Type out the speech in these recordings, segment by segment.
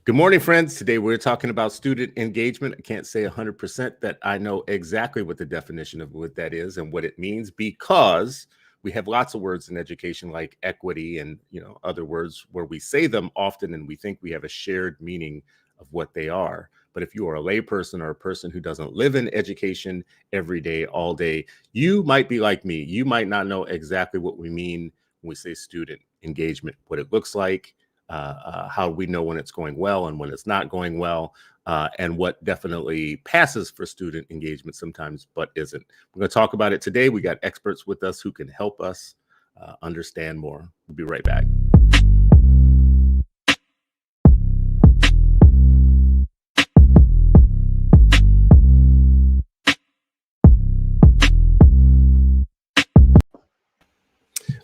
Good morning, friends. Today we're talking about student engagement. I can't say 100% that I know exactly what the definition of what that is and what it means because we have lots of words in education like equity and other words where we say them often and we think we have a shared meaning of what they are. But if you are a layperson or a person who doesn't live in education every day, all day, you might be like me. You might not know exactly what we mean when we say student engagement, what it looks like, how we know when it's going well and when it's not going well, and what definitely passes for student engagement sometimes, but isn't. We're going to talk about it today. We got experts with us who can help us understand more. We'll be right back.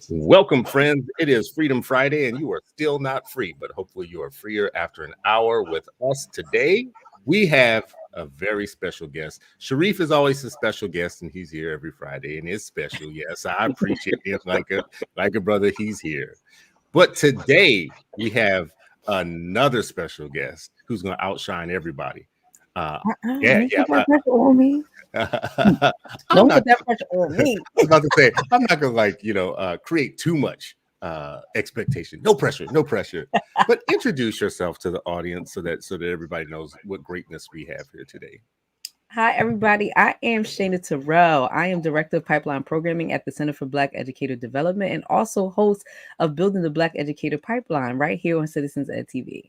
Welcome, friends. It is Freedom Friday, and you are still not free, but hopefully you are freer after an hour with us today. We have a very special guest. Sharif is always a special guest, and he's here every Friday, and is special. Yes, I appreciate him like a brother. He's here. But today we have another special guest who's going to outshine everybody. Yeah, Don't yeah. put that pressure on me. I'm Don't not put that pressure on me. I was about to say, I'm not gonna create too much expectation. No pressure, no pressure. But introduce yourself to the audience so that everybody knows what greatness we have here today. Hi, everybody. I am Shayna Terrell. I am Director of Pipeline Programming at the Center for Black Educator Development and also host of Building the Black Educator Pipeline right here on Citizens Ed TV.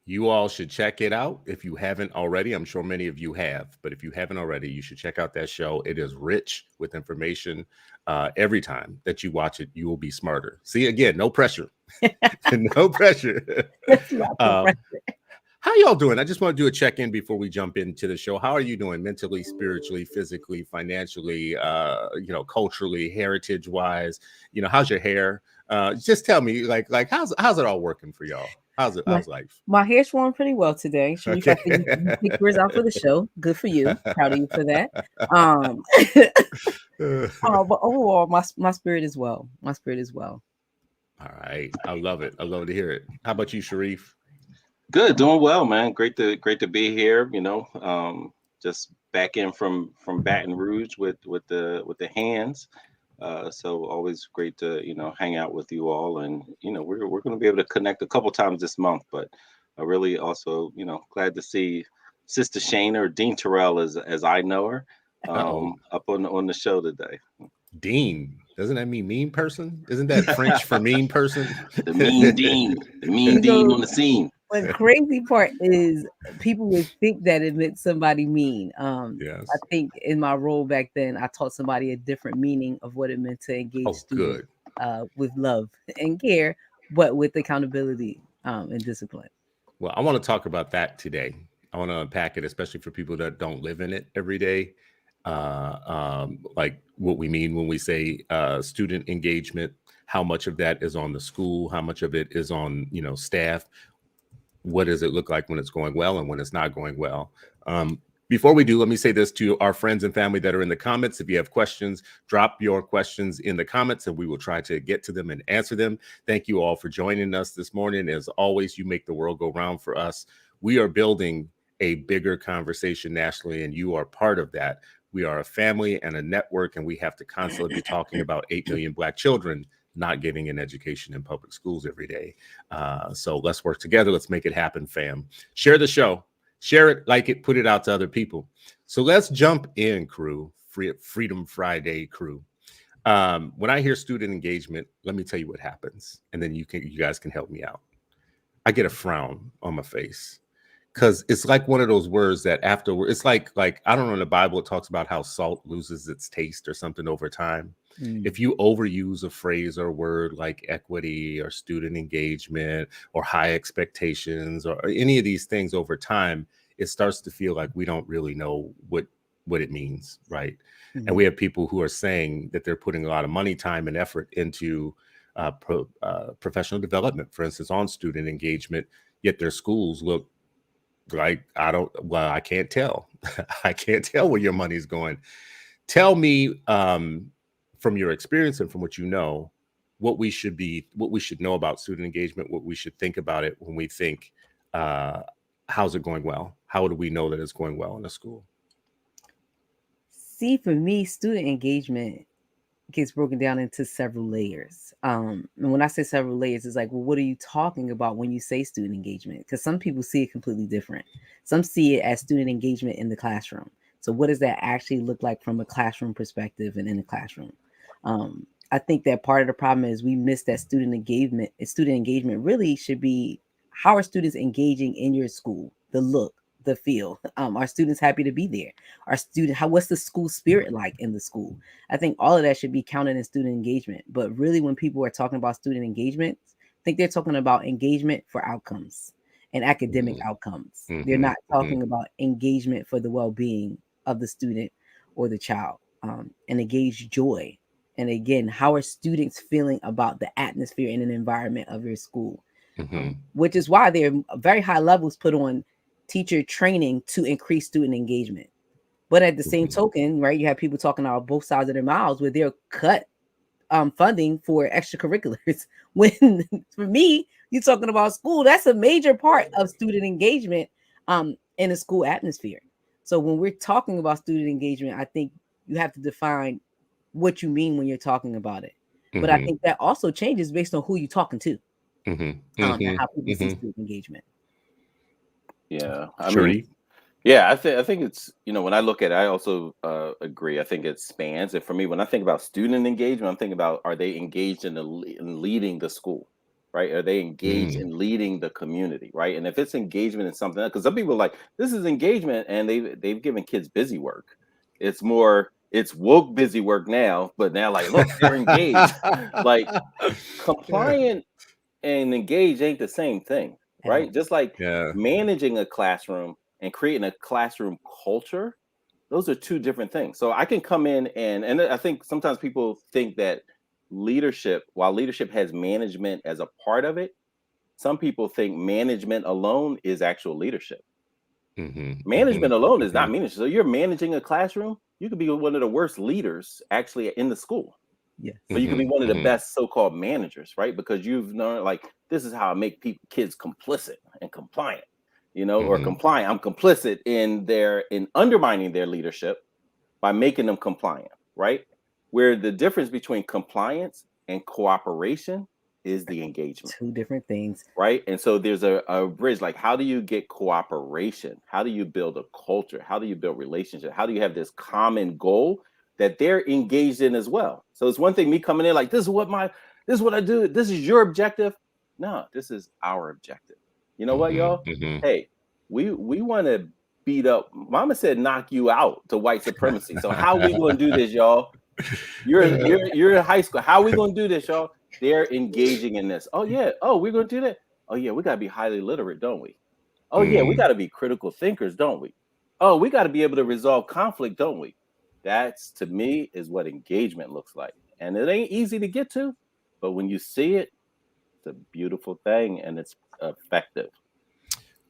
You all should check it out if you haven't already. I'm sure many of you have, but if you haven't already, you should check out that show. It is rich with information. Every time that you watch it, you will be smarter. See, again, no pressure. No pressure. That's not the Um, pressure. How y'all doing? I just want to do a check-in before we jump into the show. How are you doing mentally, spiritually, physically, financially, culturally, heritage-wise? How's your hair? Just tell me, how's it all working for y'all? My, How's life? my hair's growing pretty well today. Sharif, I Okay. think you picked yours out for the show. Good for you. Proud of you for that. Um, but overall, my spirit is well. My spirit is well. All right. I love it. I love to hear it. How about you, Sharif? Good, doing well, man. Great to be here. Just back in from Baton Rouge with the hands. So always great to hang out with you all, and we're going to be able to connect a couple times this month. But I really also glad to see Sister Shayna or Dean Terrell as I know her Uh-oh. up on the show today. Dean. Doesn't that mean mean person? Isn't that French for mean person? The mean Dean, the mean Dean So on the scene. the crazy part is people would think that it meant somebody mean. I Yes. think in my role back then, I taught somebody a different meaning of what it meant to engage Oh, students good. with love and care, but with accountability and discipline. Well, I want to talk about that today. I want to unpack it, especially for people that don't live in it every day. Like what we mean when we say student engagement, how much of that is on the school, how much of it is on, staff. What does it look like when it's going well and when it's not going well? Before we do, let me say this to our friends and family that are in the comments. If you have questions, drop your questions in the comments and we will try to get to them and answer them. Thank you all for joining us this morning. As always, you make the world go round for us. We are building a bigger conversation nationally, and you are part of that. We are a family and a network, and we have to constantly be talking about 8 million Black children not getting an education in public schools every day. So let's work together. Let's make it happen, fam. Share the show. Share it, like it, put it out to other people. So let's jump in, crew. Freedom Friday crew. When I hear student engagement, let me tell you what happens, and then you guys can help me out. I get a frown on my face because it's like one of those words that afterward, it's like I don't know, in the Bible it talks about how salt loses its taste or something over time. If you overuse a phrase or word like equity or student engagement or high expectations or any of these things over time, it starts to feel like we don't really know what it means, right? And we have people who are saying that they're putting a lot of money, time, and effort into professional development, for instance, on student engagement, yet their schools look like I can't tell. I can't tell where your money's going. Tell me, from your experience and from what you know, what we should know about student engagement, what we should think about it when we think how's it going well? How do we know that it's going well in the school? See, for me, student engagement gets broken down into several layers. And when I say several layers, it's like, well, what are you talking about when you say student engagement? Because some people see it completely different. Some see it as student engagement in the classroom. So what does that actually look like from a classroom perspective and in the classroom? I think that part of the problem is we miss that student engagement. Student engagement really should be, how are students engaging in your school? The look, the feel. Are students happy to be there? What's the school spirit like in the school? I think all of that should be counted in student engagement. But really, when people are talking about student engagement, I think they're talking about engagement for outcomes and academic outcomes. They're not talking about engagement for the well-being of the student or the child, and engage joy. And again, how are students feeling about the atmosphere and an environment of your school? Which is why there are very high levels put on teacher training to increase student engagement. But at the same token, right, you have people talking out both sides of their mouths where they're cut funding for extracurriculars. When for me, you're talking about school, that's a major part of student engagement in a school atmosphere. So when we're talking about student engagement, I think you have to define what you mean when you're talking about it. But I think that also changes based on who you're talking to, and how people see student engagement. Yeah, I Sharif? mean, yeah, I think it's, when I look at it, I also agree. I think it spans. And for me, when I think about student engagement, I'm thinking about, are they engaged in leading the school, right? Are they engaged in leading the community, right? And if it's engagement in something else, because some people are like, this is engagement, and they've given kids busy work. It's woke busy work now, but now like, look, they're engaged. Like compliant and engaged ain't the same thing, right? Just like managing a classroom and creating a classroom culture, those are two different things. So I can come in and I think sometimes people think that leadership, while leadership has management as a part of it, some people think management alone is actual leadership. Management alone is not management. So you're managing a classroom, you could be one of the worst leaders actually in the school. Yes. But you can be one of the best so-called managers, right? Because you've known, like, this is how I make kids complicit and compliant, or compliant. I'm complicit in undermining their leadership by making them compliant, right? Where the difference between compliance and cooperation is the engagement. Two different things. Right. And so there's a bridge, like, how do you get cooperation? How do you build a culture? How do you build relationship? How do you have this common goal that they're engaged in as well? So it's one thing me coming in like, this is what I do. This is your objective. No, this is our objective. You know what, y'all? Hey, we want to beat up. Mama said knock you out to white supremacy. So how we going to do this, y'all? You're in high school. How we going to do this, y'all? They're engaging in this. Oh yeah. Oh, we're going to do that. Oh yeah, we got to be highly literate, don't we? Oh yeah, we got to be critical thinkers, don't we? Oh, we got to be able to resolve conflict, don't we? That's, to me, is what engagement looks like. And it ain't easy to get to, but when you see it, it's a beautiful thing and it's effective.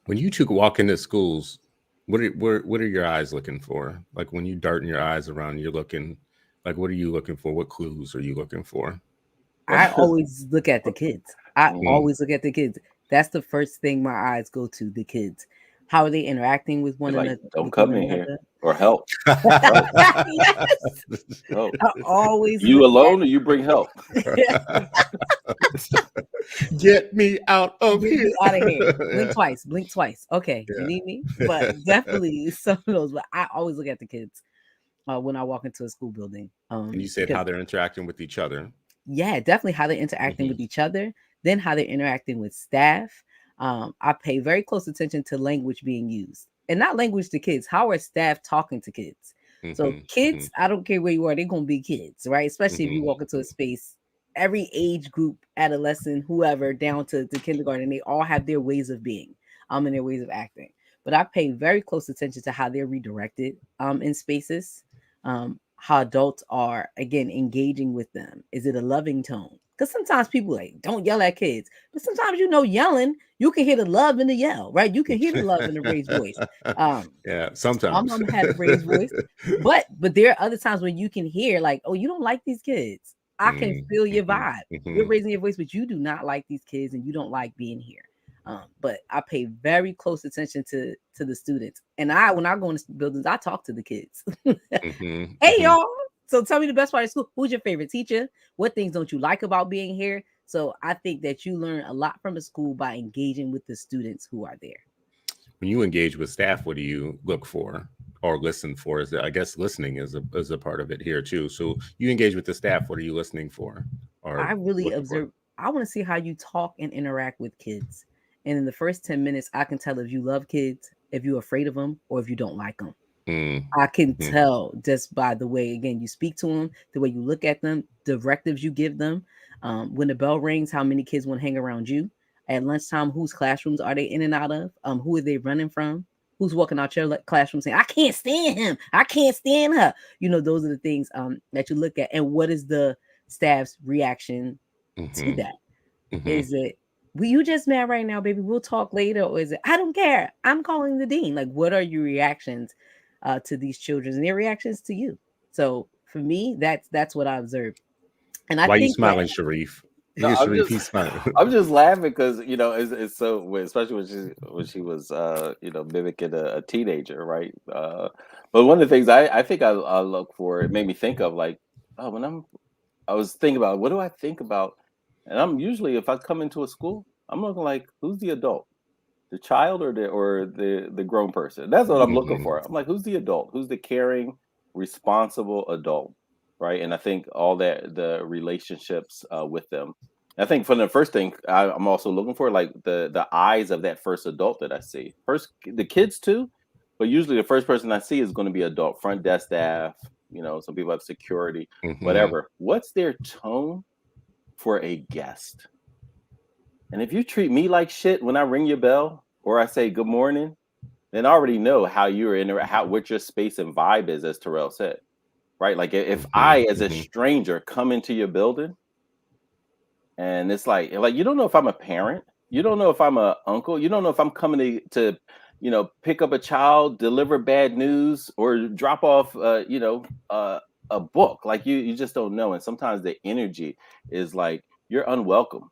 When you two walk into schools, what are your eyes looking for? Like when you darting your eyes around, you're looking, like, what are you looking for? What clues are you looking for? I always look at the kids. Always look at the kids. That's the first thing my eyes go to, the kids. How are they interacting with one another? Don't come in here or help. Yes. Oh. I always You alone or you bring help? Get me out of here. Out of here. Blink twice. Okay, you need me? But definitely some of those. But I always look at the kids when I walk into a school building. And you said how they're interacting with each other. Yeah, definitely how they're interacting with each other, then how they're interacting with staff. I pay very close attention to language being used, and not language to kids. How are staff talking to kids? So kids, I don't care where you are, they're going to be kids, right? Especially if you walk into a space, every age group, adolescent, whoever, down to kindergarten, they all have their ways of being, and their ways of acting. But I pay very close attention to how they're redirected in spaces. How adults are, again, engaging with them. Is it a loving tone? Because sometimes people like, don't yell at kids. But sometimes, yelling, you can hear the love in the yell, right? You can hear the love in the raised voice. Yeah, sometimes. My mom had a raised voice. But there are other times when you can hear like, oh, you don't like these kids. I can feel your vibe. You're raising your voice, but you do not like these kids and you don't like being here. But I pay very close attention to the students. And when I go into buildings, I talk to the kids. Hey, y'all. So tell me the best part of school. Who's your favorite teacher? What things don't you like about being here? So I think that you learn a lot from the school by engaging with the students who are there. When you engage with staff, what do you look for or listen for? Is that, I guess listening is a part of it here too. So you engage with the staff. What are you listening for? Or I really observe. I want to see how you talk and interact with kids. And in the first 10 minutes, I can tell if you love kids, if you're afraid of them, or if you don't like them. I can tell just by the way, again, you speak to them, the way you look at them, directives you give them. When the bell rings, how many kids want to hang around you? At lunchtime, whose classrooms are they in and out of? Who are they running from? Who's walking out your classroom saying, I can't stand him. I can't stand her. You know, those are the things that you look at. And what is the staff's reaction to that? Is it, well, you just mad right now, baby, we'll talk later? Or is it, I don't care, I'm calling the dean? Like, what are your reactions to these children and their reactions to you? So for me, that's what I observed. And I Why think you smiling, Sharif? No, Sharif, he's smiling. I'm just laughing because it's so, especially when she was mimicking a teenager, right? But one of the things I think I look for, it made me think of like, oh, I was thinking about what do I think about, and I'm usually, if I come into a school, I'm looking like, who's the adult, the child or the grown person? That's what I'm looking for. I'm like, who's the adult? Who's the caring, responsible adult, right? And I think all that, the relationships with them. I think for the first thing, I'm also looking for like the eyes of that first adult that I see. First, the kids too, but usually the first person I see is going to be adult, front desk staff. You know, some people have security, whatever. What's their tone for a guest? And if you treat me like shit when I ring your bell or I say good morning, then I already know how you're what your space and vibe is, as Terrell said, right? Like if I, as a stranger, come into your building, and it's like you don't know if I'm a parent, you don't know if I'm a uncle, you don't know if I'm coming to pick up a child, deliver bad news, or drop off a book. Like you just don't know. And sometimes the energy is like you're unwelcome,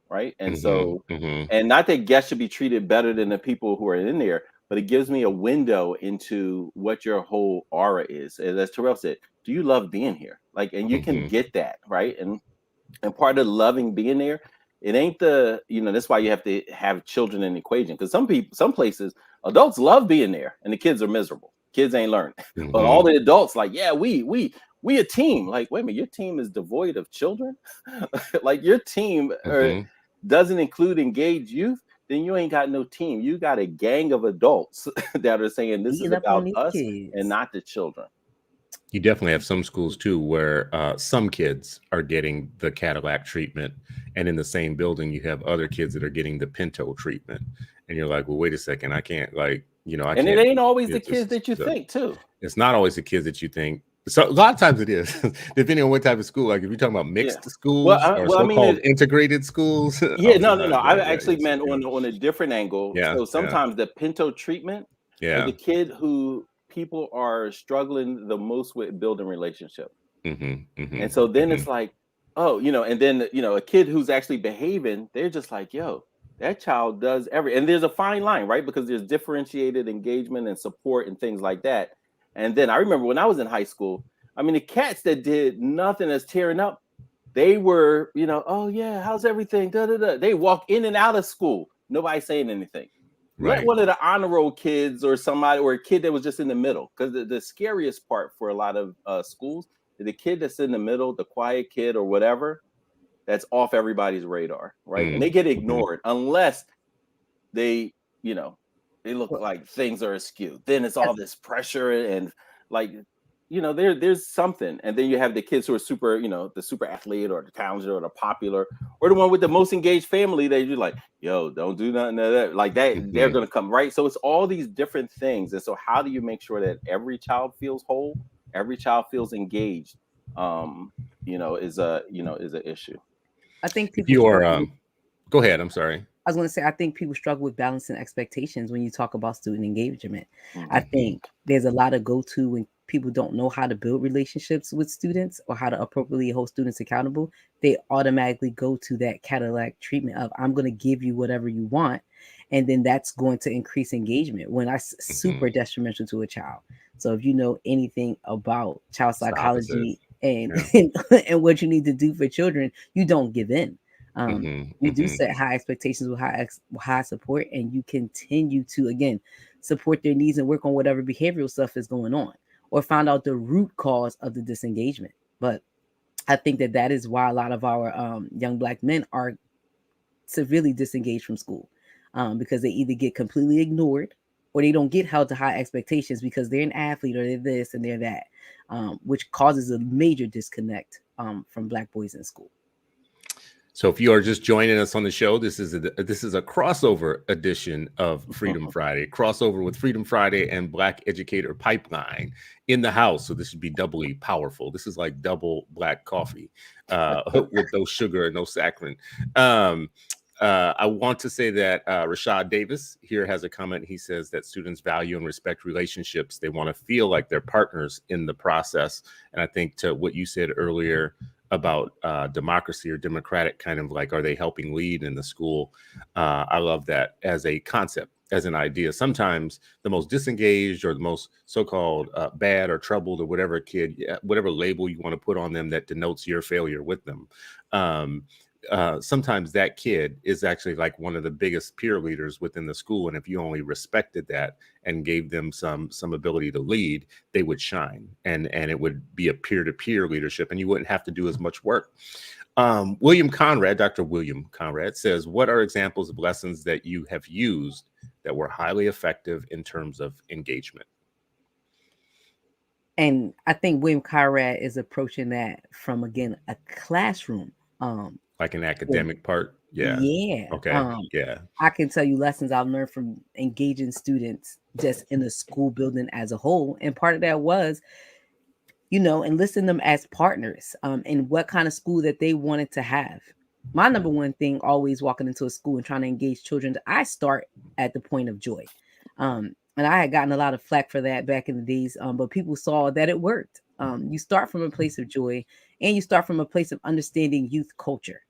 right? And so and not that guests should be treated better than the people who are in there, but it gives me a window into what your whole aura is. As Terrell said, do you love being here? Like, and you can get that, right? And part of loving being there, it ain't that's why you have to have children in the equation. Because some places, adults love being there and the kids are miserable. Kids ain't learning. But all the adults like, yeah, we a team. Like, wait a minute, your team is devoid of children? Like your team doesn't include engaged youth, then you ain't got no team. You got a gang of adults that are saying this is about us and not the children. You definitely have some schools too where some kids are getting the Cadillac treatment, and in the same building you have other kids that are getting the Pinto treatment, and you're like, well, wait a second, I can't, I and can't. It ain't always the kids that you think too. It's not always the kids that you think. So a lot of times it is, depending on what type of school. Like if you're talking about mixed schools or so-called integrated schools. No. I actually meant on a different angle. Yeah, so sometimes the Pinto treatment is the kid who people are struggling the most with building relationship. And so then it's like, and then a kid who's actually behaving, they're just like, yo, that child does and there's a fine line, right? Because there's differentiated engagement and support and things like that. And then I remember when I was in high school, I mean, the cats that did nothing as tearing up, they were, oh yeah, how's everything? Da, da, da. They walk in and out of school, nobody saying anything. Right. Let one of the honor roll kids or somebody, or a kid that was just in the middle, because the scariest part for a lot of schools is the kid that's in the middle, the quiet kid or whatever, that's off everybody's radar, right? And they get ignored unless they, they look like things are askew. Then it's all this pressure and there's something. And then you have the kids who are super, the super athlete or the talented or the popular or the one with the most engaged family that you're like, yo, don't do nothing of that. Like that, they're going to come, right? So it's all these different things. And so how do you make sure that every child feels whole? Every child feels engaged, is an issue. I think if you are, go ahead. I'm sorry. I was going to say, I think people struggle with balancing expectations when you talk about student engagement. I think there's a lot of go-to when people don't know how to build relationships with students or how to appropriately hold students accountable, they automatically go to that Cadillac treatment of, I'm going to give you whatever you want. And then that's going to increase engagement when that's super detrimental to a child. So if you know anything about child psychology and, and what you need to do for children, you don't give in. You do set high expectations with high support, and you continue to, again, support their needs and work on whatever behavioral stuff is going on, or find out the root cause of the disengagement. But I think that is why a lot of our young Black men are severely disengaged from school, because they either get completely ignored or they don't get held to high expectations because they're an athlete or they're this and they're that, which causes a major disconnect from Black boys in school. So if you are just joining us on the show, this is a crossover edition of Freedom Friday, crossover with Freedom Friday and Black Educator Pipeline in the house. So this should be doubly powerful. This is like double black coffee with no sugar and no saccharin. I want to say that Rashad Davis here has a comment. He says that students value and respect relationships. They want to feel like they're partners in the process. And I think to what you said earlier about democracy or democratic, kind of like, are they helping lead in the school? I love that as a concept, as an idea. Sometimes the most disengaged or the most so-called bad or troubled or whatever kid, whatever label you want to put on them that denotes your failure with them, sometimes that kid is actually like one of the biggest peer leaders within the school. And if you only respected that and gave them some ability to lead, they would shine, and it would be a peer-to-peer leadership, and you wouldn't have to do as much work. William Conrad, Dr. William Conrad says, what are examples of lessons that you have used that were highly effective in terms of engagement? And I think William Conrad is approaching that from, again, a classroom. Like an academic part? Yeah. Yeah. Okay. Yeah. I can tell you lessons I've learned from engaging students just in the school building as a whole. And part of that was, enlisting them as partners in what kind of school that they wanted to have. My number one thing, always walking into a school and trying to engage children, I start at the point of joy. And I had gotten a lot of flack for that back in the days, but people saw that it worked. You start from a place of joy, and you start from a place of understanding youth culture.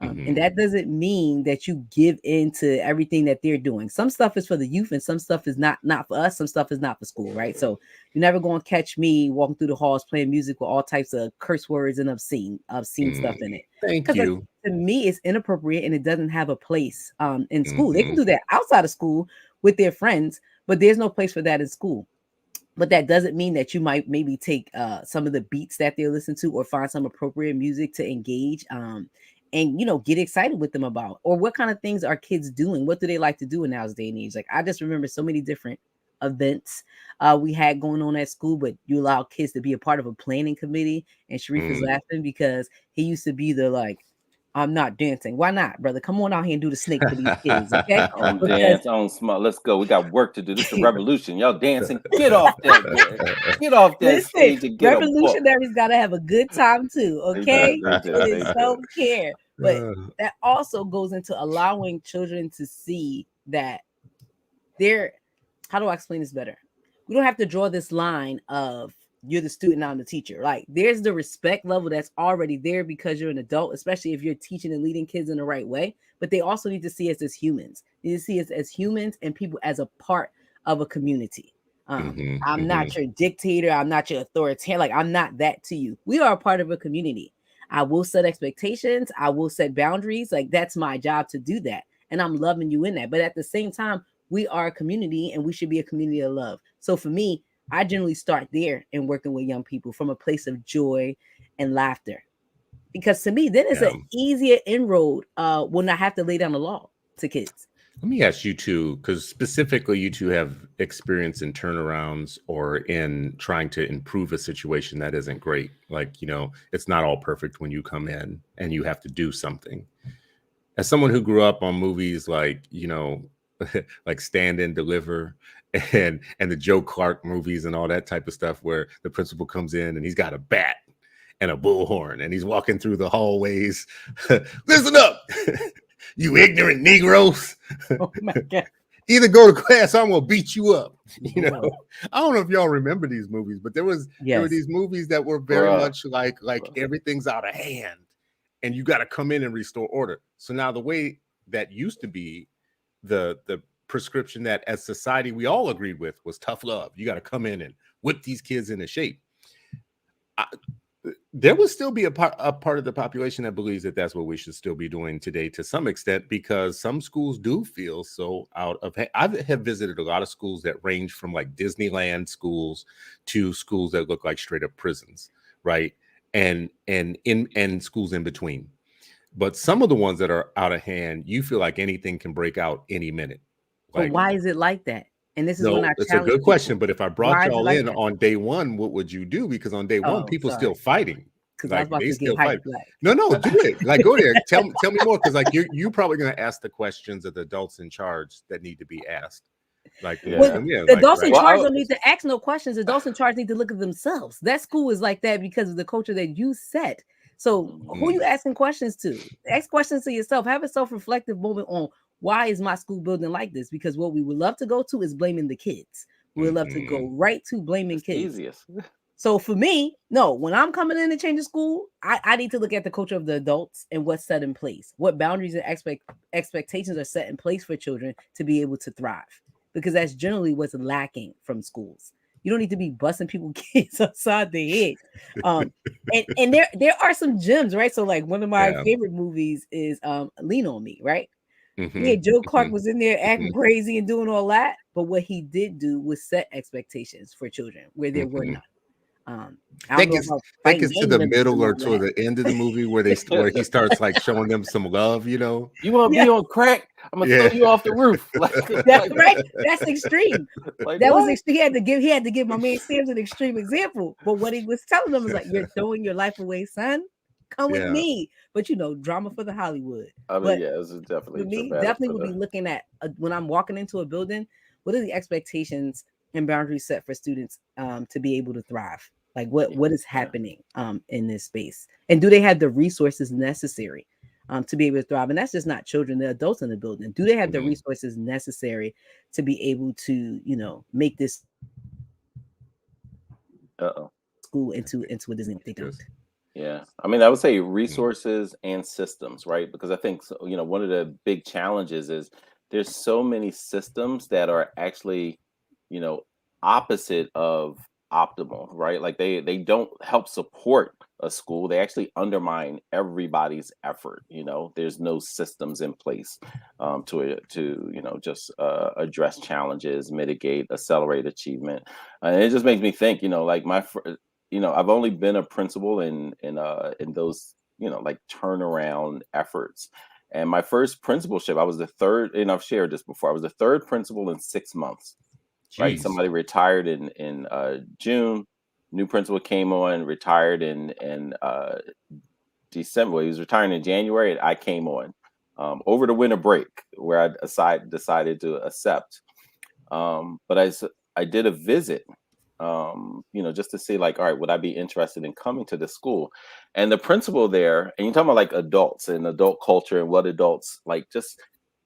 And that doesn't mean that you give into everything that they're doing. Some stuff is for the youth and some stuff is not for us. Some stuff is not for school, right? So you're never going to catch me walking through the halls playing music with all types of curse words and obscene stuff in it. Thank you. To me, it's inappropriate and it doesn't have a place in school. They can do that outside of school with their friends, but there's no place for that in school. But that doesn't mean that you might maybe take some of the beats that they listen to or find some appropriate music to engage and get excited with them about, or what kind of things are kids doing? What do they like to do in now's day and age? Like, I just remember so many different events we had going on at school, but you allow kids to be a part of a planning committee. And Sharif is laughing because he used to be the like, I'm not dancing. Why not, brother? Come on out here and do the snake for these kids, okay? On dance, on smart. Let's go. We got work to do. This is a revolution. Y'all dancing. Get off that. Get off that stage and get revolutionaries got to have a good time too, okay? They don't care. But that also goes into allowing children to see that how do I explain this better? We don't have to draw this line of you're the student, I'm the teacher. Like, there's the respect level that's already there because you're an adult, especially if you're teaching and leading kids in the right way. But they also need to see us as humans. They need to see us as humans and people as a part of a community. I'm not your dictator. I'm not your authoritarian. Like, I'm not that to you. We are a part of a community. I will set expectations. I will set boundaries. Like, that's my job to do that. And I'm loving you in that. But at the same time, we are a community and we should be a community of love. So for me, I generally start there in working with young people from a place of joy and laughter. Because to me, then it's an easier inroad when I have to lay down the law to kids. Let me ask you two, because specifically you two have experience in turnarounds or in trying to improve a situation that isn't great. Like, it's not all perfect when you come in and you have to do something. As someone who grew up on movies like, like Stand and Deliver and the Joe Clark movies and all that type of stuff, where the principal comes in and he's got a bat and a bullhorn and he's walking through the hallways. Listen up, you ignorant Negroes. Oh my God. either go to class, or I'm gonna beat you up. You know, Boy. I don't know if y'all remember these movies, but there were Yes. these movies that were very Bruh. much like everything's out of hand, and you got to come in and restore order. So now the way that used to be, the prescription that as society we all agreed with was tough love. You got to come in and whip these kids into shape. There will still be a part of the population that believes that that's what we should still be doing today to some extent, because some schools do feel so out of hand. I have visited a lot of schools that range from like Disneyland schools to schools that look like straight up prisons, right? And schools in between. But some of the ones that are out of hand, you feel like anything can break out any minute. But Like, why is it like that? And this is when no, I it's a challenge good people. question. But if I brought Why is it y'all like in that? on day one, what would you do? Because on day one, Oh, people sorry. still fighting. Because I was Like about they to still get fight. hyped. Like, No, do it. Like, go there. Tell me more, because like you probably gonna ask the questions of the adults in charge that need to be asked. Like, Yeah. well, yeah, the like, adults in right. charge don't need to ask no questions. Adults in charge need to look at themselves. That school is like that because of the culture that you set. So who are you asking questions to? Ask questions to yourself. Have a self-reflective moment on why is my school building like this? Because what we would love to go to is blaming the kids. We would love to go right to blaming It's kids. easiest. So for me, no, when I'm coming in to change the school, I need to look at the culture of the adults and what's set in place, what boundaries and expectations are set in place for children to be able to thrive, because that's generally what's lacking from schools. You don't need to be busting people kids upside the head. And there are some gems, right? So like one of my favorite movies is Lean on Me, right? Yeah, Joe Clark was in there acting crazy and doing all that, but what he did do was set expectations for children where there were none. That gets to the middle or toward the end of the movie where he starts like showing them some love, you know. You want to be on crack? I'm gonna throw you off the roof. Like, that's right. That's extreme. Like, that what? was extreme. He had to give my man Sam's an extreme example. But what he was telling them was like, "You're throwing your life away, son. Come with me." But drama for the Hollywood. I mean, yeah, this is definitely for me. Definitely would be looking at when I'm walking into a building. What are the expectations and boundaries set for students to be able to thrive? Like what is happening in this space, and do they have the resources necessary to be able to thrive? And that's just not children, the adults in the building. Do they have the resources necessary to be able to make this school into a Disney? They don't. Yeah, I mean, I would say resources and systems, right? Because I think one of the big challenges is there's so many systems that are actually opposite of optimal, right? Like they don't help support a school. They actually undermine everybody's effort. There's no systems in place to just address challenges, mitigate, accelerate achievement. And it just makes me think, like I've only been a principal in those like turnaround efforts. And my first principalship, I was the third, and I've shared this before. I was the third principal in 6 months. Right, somebody retired in June. New principal came on, retired in December. Well, he was retiring in January, and I came on over the winter break, where I decided to accept. But I did a visit, just to see, like, all right, would I be interested in coming to the school? And the principal there, and you're talking about like adults and adult culture and what adults like, just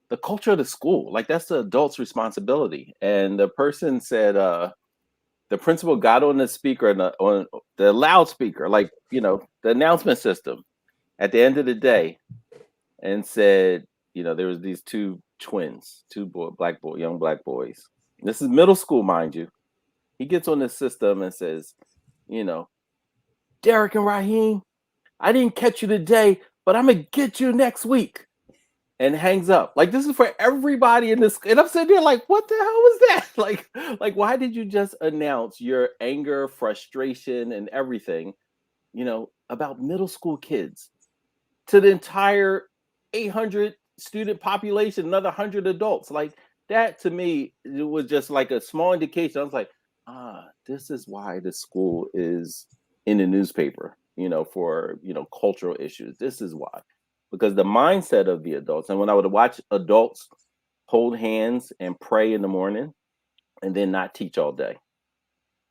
the culture of the school, like that's the adult's responsibility. And the person said, the principal got on the speaker on the loudspeaker, like the announcement system, at the end of the day, and said, there was these two twins, young black boys. This is middle school, mind you. He gets on the system and says, Derek and Raheem, I didn't catch you today, but I'm gonna get you next week. And hangs up. Like, this is for everybody in this. And I'm sitting there like, what the hell was that? Like, why did you just announce your anger, frustration, and everything, about middle school kids to the entire 800 student population, another 100 adults? Like, that to me, it was just like a small indication. I was like, this is why the school is in the newspaper, for, cultural issues. This is why. Because the mindset of the adults, and when I would watch adults hold hands and pray in the morning and then not teach all day.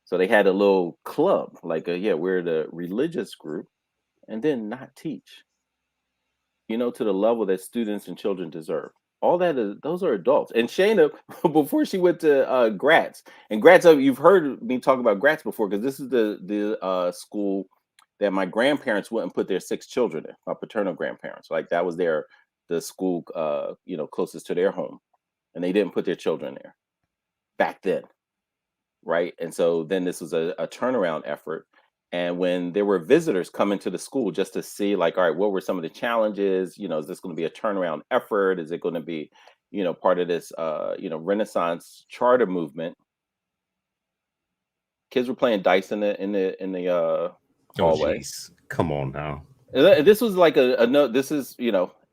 So they had a little club, like, we're the religious group, and then not teach, to the level that students and children deserve. all that is, those are adults. And Shayna, before she went to Gratz, and Gratz, you've heard me talk about Gratz before, because this is the school that my grandparents went and put their 6 children in, my paternal grandparents. Like that was the school closest to their home. And they didn't put their children there back then. Right. And so then this was a turnaround effort. And when there were visitors coming to the school just to see, like, all right, what were some of the challenges? Is this going to be a turnaround effort? Is it going to be, part of this, Renaissance charter movement? Kids were playing dice in the hallway. Geez. Come on now. This was like a no. This is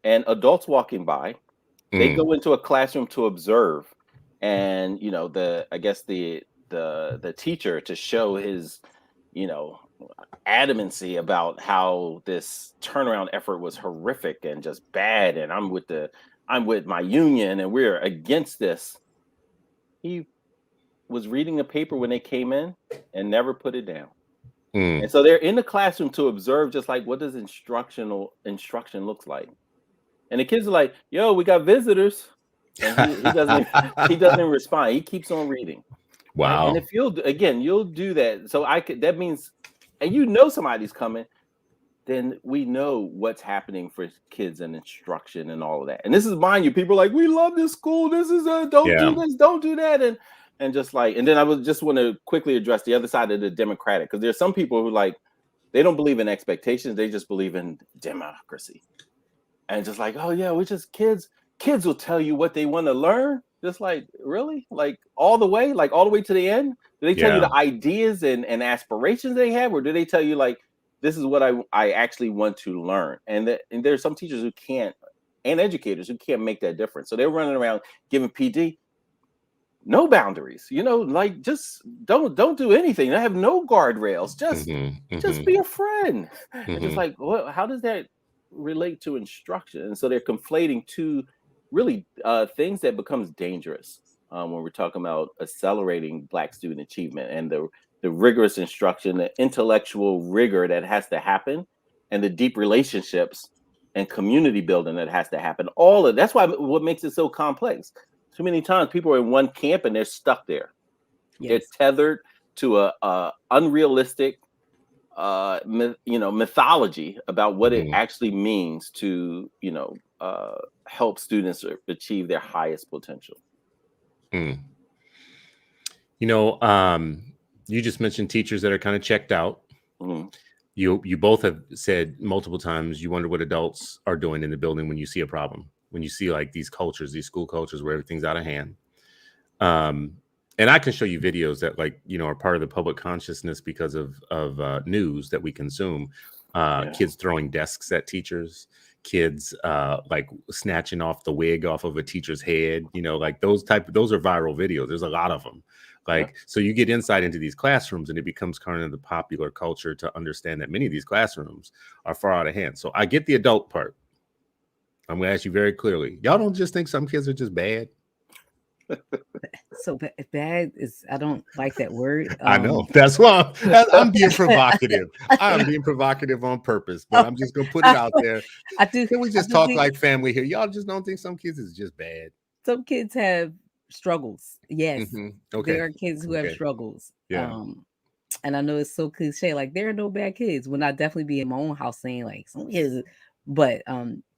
and adults walking by. They go into a classroom to observe, and the teacher, to show his adamancy about how this turnaround effort was horrific and just bad, and I'm with my union and we're against this. He was reading a paper when they came in and never put it down. And so they're in the classroom to observe, just like, what does instruction looks like. And the kids are like, yo, we got visitors. And he doesn't respond. He keeps on reading. Wow. And if you'll do that. So that means, and somebody's coming, then we know what's happening for kids and instruction and all of that. And this is, mind you, people are like, we love this school. This is don't do this, don't do that. And just like, and then I would just want to quickly address the other side of the Democratic, because there's some people who, like, they don't believe in expectations. They just believe in democracy. And just like, oh yeah, we're just kids. Kids will tell you what they want to learn. Just like, really? Like all the way to the end? Do they tell you the ideas and aspirations they have? Or do they tell you, like, this is what I actually want to learn? And there's some teachers who can't, and educators who can't make that difference. So they're running around giving PD no boundaries, like, just don't do anything. I have no guardrails. Just be a friend. And just like, well, how does that relate to instruction? And so they're conflating two really things that becomes dangerous when we're talking about accelerating Black student achievement, and the rigorous instruction, the intellectual rigor that has to happen, and the deep relationships and community building that has to happen. All of that's why what makes it so complex. Too many times people are in one camp and they're stuck there. Yes. They're tethered to a unrealistic mythology about what it actually means to help students achieve their highest potential. You just mentioned teachers that are kind of checked out. You both have said multiple times you wonder what adults are doing in the building when you see a problem, when you see, like, these cultures, these school cultures where everything's out of hand. And I can show you videos that, like, are part of the public consciousness because of news that we consume. Kids throwing desks at teachers, kids like snatching off the wig off of a teacher's head, like those are viral videos. There's a lot of them. So you get insight into these classrooms, and it becomes kind of the popular culture to understand that many of these classrooms are far out of hand. So I get the adult part. I'm going to ask you very clearly. Y'all don't just think some kids are just bad? So bad is, I don't like that word. I know. That's why I'm being provocative. I'm being provocative on purpose, but I'm just going to put it out there. Can we just talk like family here? Y'all just don't think some kids is just bad? Some kids have struggles. Yes. Okay. There are kids who have struggles. Yeah. And I know it's so cliche, like, there are no bad kids, when I definitely be in my own house saying, like, some kids, but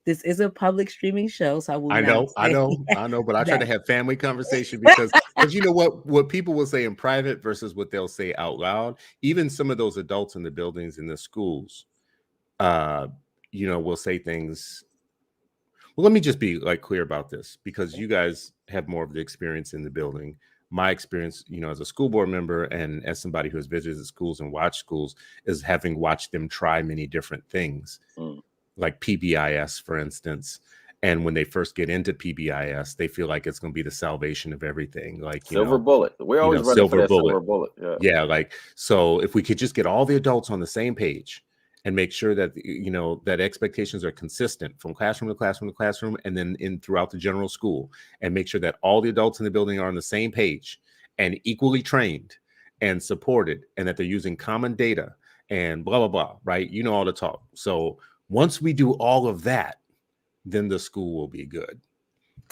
this is a public streaming show, so I know, but I try to have family conversation because you know what people will say in private versus what they'll say out loud. Even some of those adults in the buildings in the schools, will say things. Well, let me just be, like, clear about this, because you guys have more of the experience in the building. My experience, as a school board member and as somebody who has visited schools and watched schools, is having watched them try many different things. Like PBIS, for instance. And when they first get into PBIS, they feel like it's going to be the salvation of everything. Like, silver bullet. We're always running for that silver bullet. Yeah. Like, so if we could just get all the adults on the same page and make sure that, that expectations are consistent from classroom to classroom to classroom, and then throughout the general school, and make sure that all the adults in the building are on the same page and equally trained and supported, and that they're using common data and blah, blah, blah, right? All the talk. So once we do all of that, then the school will be good.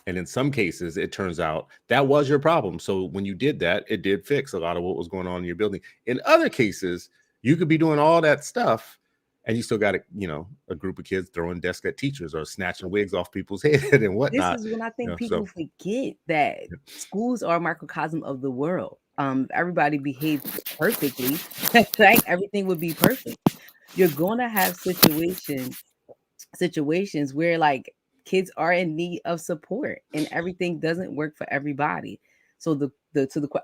And in some cases, it turns out that was your problem. So when you did that, it did fix a lot of what was going on in your building. In other cases, you could be doing all that stuff and you still got a group of kids throwing desks at teachers or snatching wigs off people's head and whatnot. This is when I think So people forget that schools are a microcosm of the world. Everybody behaved perfectly, right? Everything would be perfect. You're gonna have situations where like kids are in need of support and everything doesn't work for everybody. So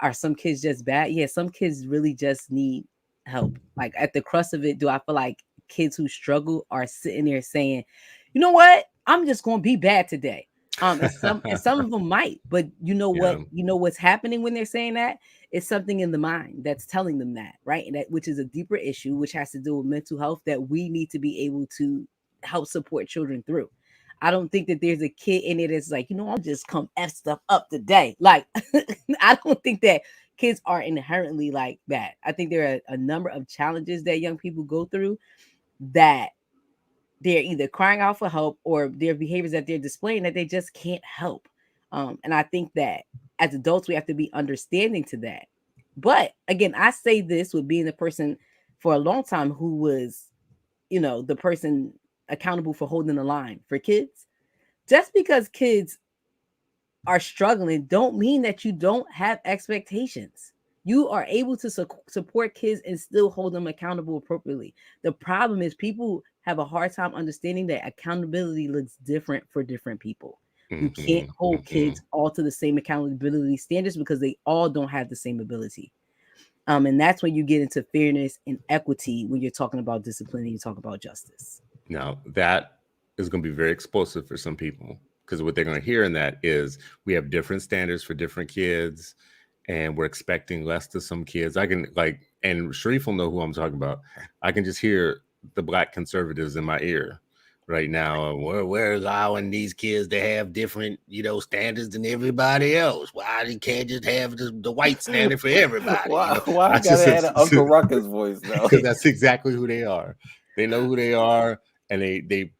are some kids just bad? Yeah, some kids really just need help. Like at the crux of it, do I feel like kids who struggle are sitting there saying, you know what, I'm just gonna be bad today? And some of them might, but you know what, what's happening when they're saying that? It's something in the mind that's telling them that, right? And that, which is a deeper issue, which has to do with mental health, that we need to be able to help support children through. I don't think that there's a kid in it that's like, I'll just come F stuff up today. Like, I don't think that kids are inherently like that. I think there are a number of challenges that young people go through that they're either crying out for help or their behaviors that they're displaying that they just can't help. And I think that as adults, we have to be understanding to that. But again, I say this with being a person for a long time who was, the person accountable for holding the line for kids. Just because kids are struggling don't mean that you don't have expectations. You are able to support kids and still hold them accountable appropriately. The problem is people have a hard time understanding that accountability looks different for different people. You can't hold kids all to the same accountability standards because they all don't have the same ability. And that's when you get into fairness and equity when you're talking about discipline and you talk about justice. Now, that is going to be very explosive for some people because what they're going to hear in that is we have different standards for different kids and we're expecting less to some kids. And Sharif will know who I'm talking about. I can just hear the Black conservatives in my ear right now. We're allowing these kids to have different, standards than everybody else. Why they can't just have the white standard for everybody? Why I gotta have an Uncle Ruckus voice though? Because that's exactly who they are. They know who they are, and they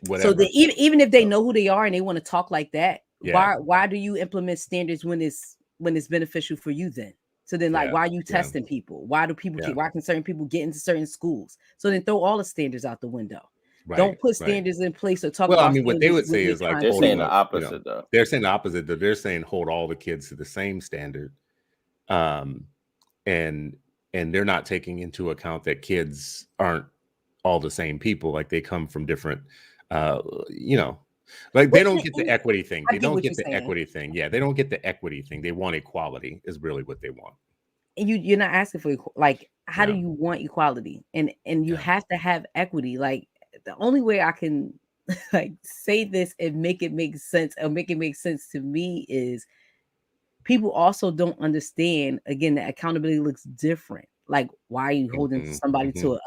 whatever. So even if they know who they are and they want to talk like that, why do you implement standards when it's beneficial for you then? So then, why are you testing people? Why do people why can certain people get into certain schools? So then throw all the standards out the window. Right, don't put standards in place or talk about. Well, I mean, what they would say is like they're saying the opposite, though. They're saying the opposite. They're saying hold all the kids to the same standard, and they're not taking into account that kids aren't all the same people. Like they come from different, like they don't get the equity thing. They don't get the equity thing. Yeah, they don't get the equity thing. They want equality is really what they want. And you're not asking for like, how do you want equality? And you have to have equity. Like the only way I can like say this and make it make sense or make it make sense to me is people also don't understand again that accountability looks different. Like, why are you holding somebody to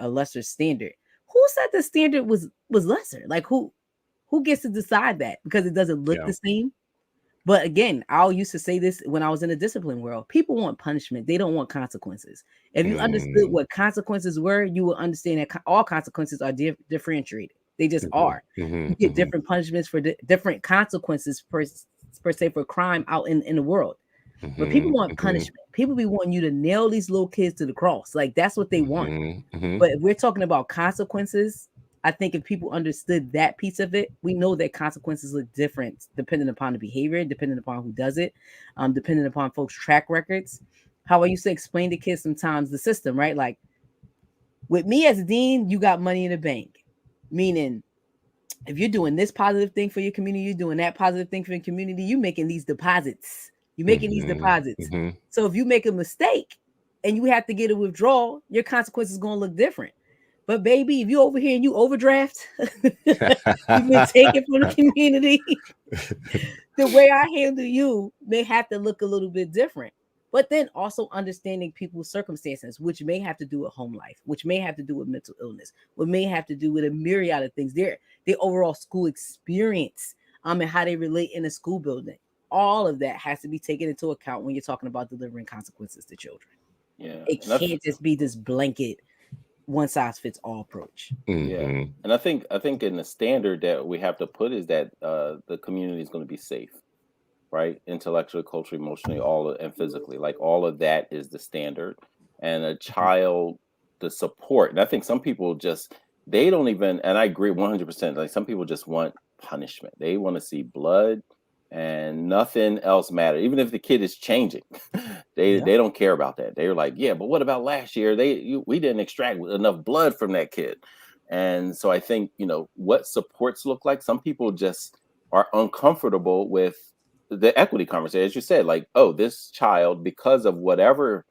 a lesser standard? Who said the standard was lesser? Like who gets to decide that? Because it doesn't look the same. But again, I used to say this when I was in the discipline world. People want punishment. They don't want consequences. If you understood what consequences were, you would understand that all consequences are differentiated. They just are. You get different punishments for different consequences per se for crime out in the world. But people want punishment. People be wanting you to nail these little kids to the cross. Like that's what they want. But if we're talking about consequences, I think if people understood that piece of it, we know that consequences look different depending upon the behavior, depending upon who does it, depending upon folks' track records. How I used to explain to kids sometimes the system, right? Like with me as a dean, you got money in the bank, meaning if you're doing this positive thing for your community, you're doing that positive thing for your community, you're making these deposits. You're making these deposits. So if you make a mistake and you have to get a withdrawal, your consequences going to look different. But baby, if you over here and you overdraft, you've been taken from the community, the way I handle you may have to look a little bit different. But then also understanding people's circumstances, which may have to do with home life, which may have to do with mental illness, what may have to do with a myriad of things. Their overall school experience, and how they relate in a school building. All of that has to be taken into account when you're talking about delivering consequences to children. Yeah, it can't just be this blanket. one size fits all approach. Yeah, Mhm. and I think in the standard that we have to put is that the community is going to be safe, right? Intellectually, culturally, emotionally, and physically, like all of that is the standard. And a child, the support. And I think some people just they don't even. And I agree 100%. Like some people just want punishment. They want to see blood, and nothing else matters. Even if the kid is changing, they don't care about that. They're like, yeah, but what about last year? We didn't extract enough blood from that kid. And so I think what supports look like. Some people just are uncomfortable with the equity conversation, as you said, like, oh, this child, because of whatever,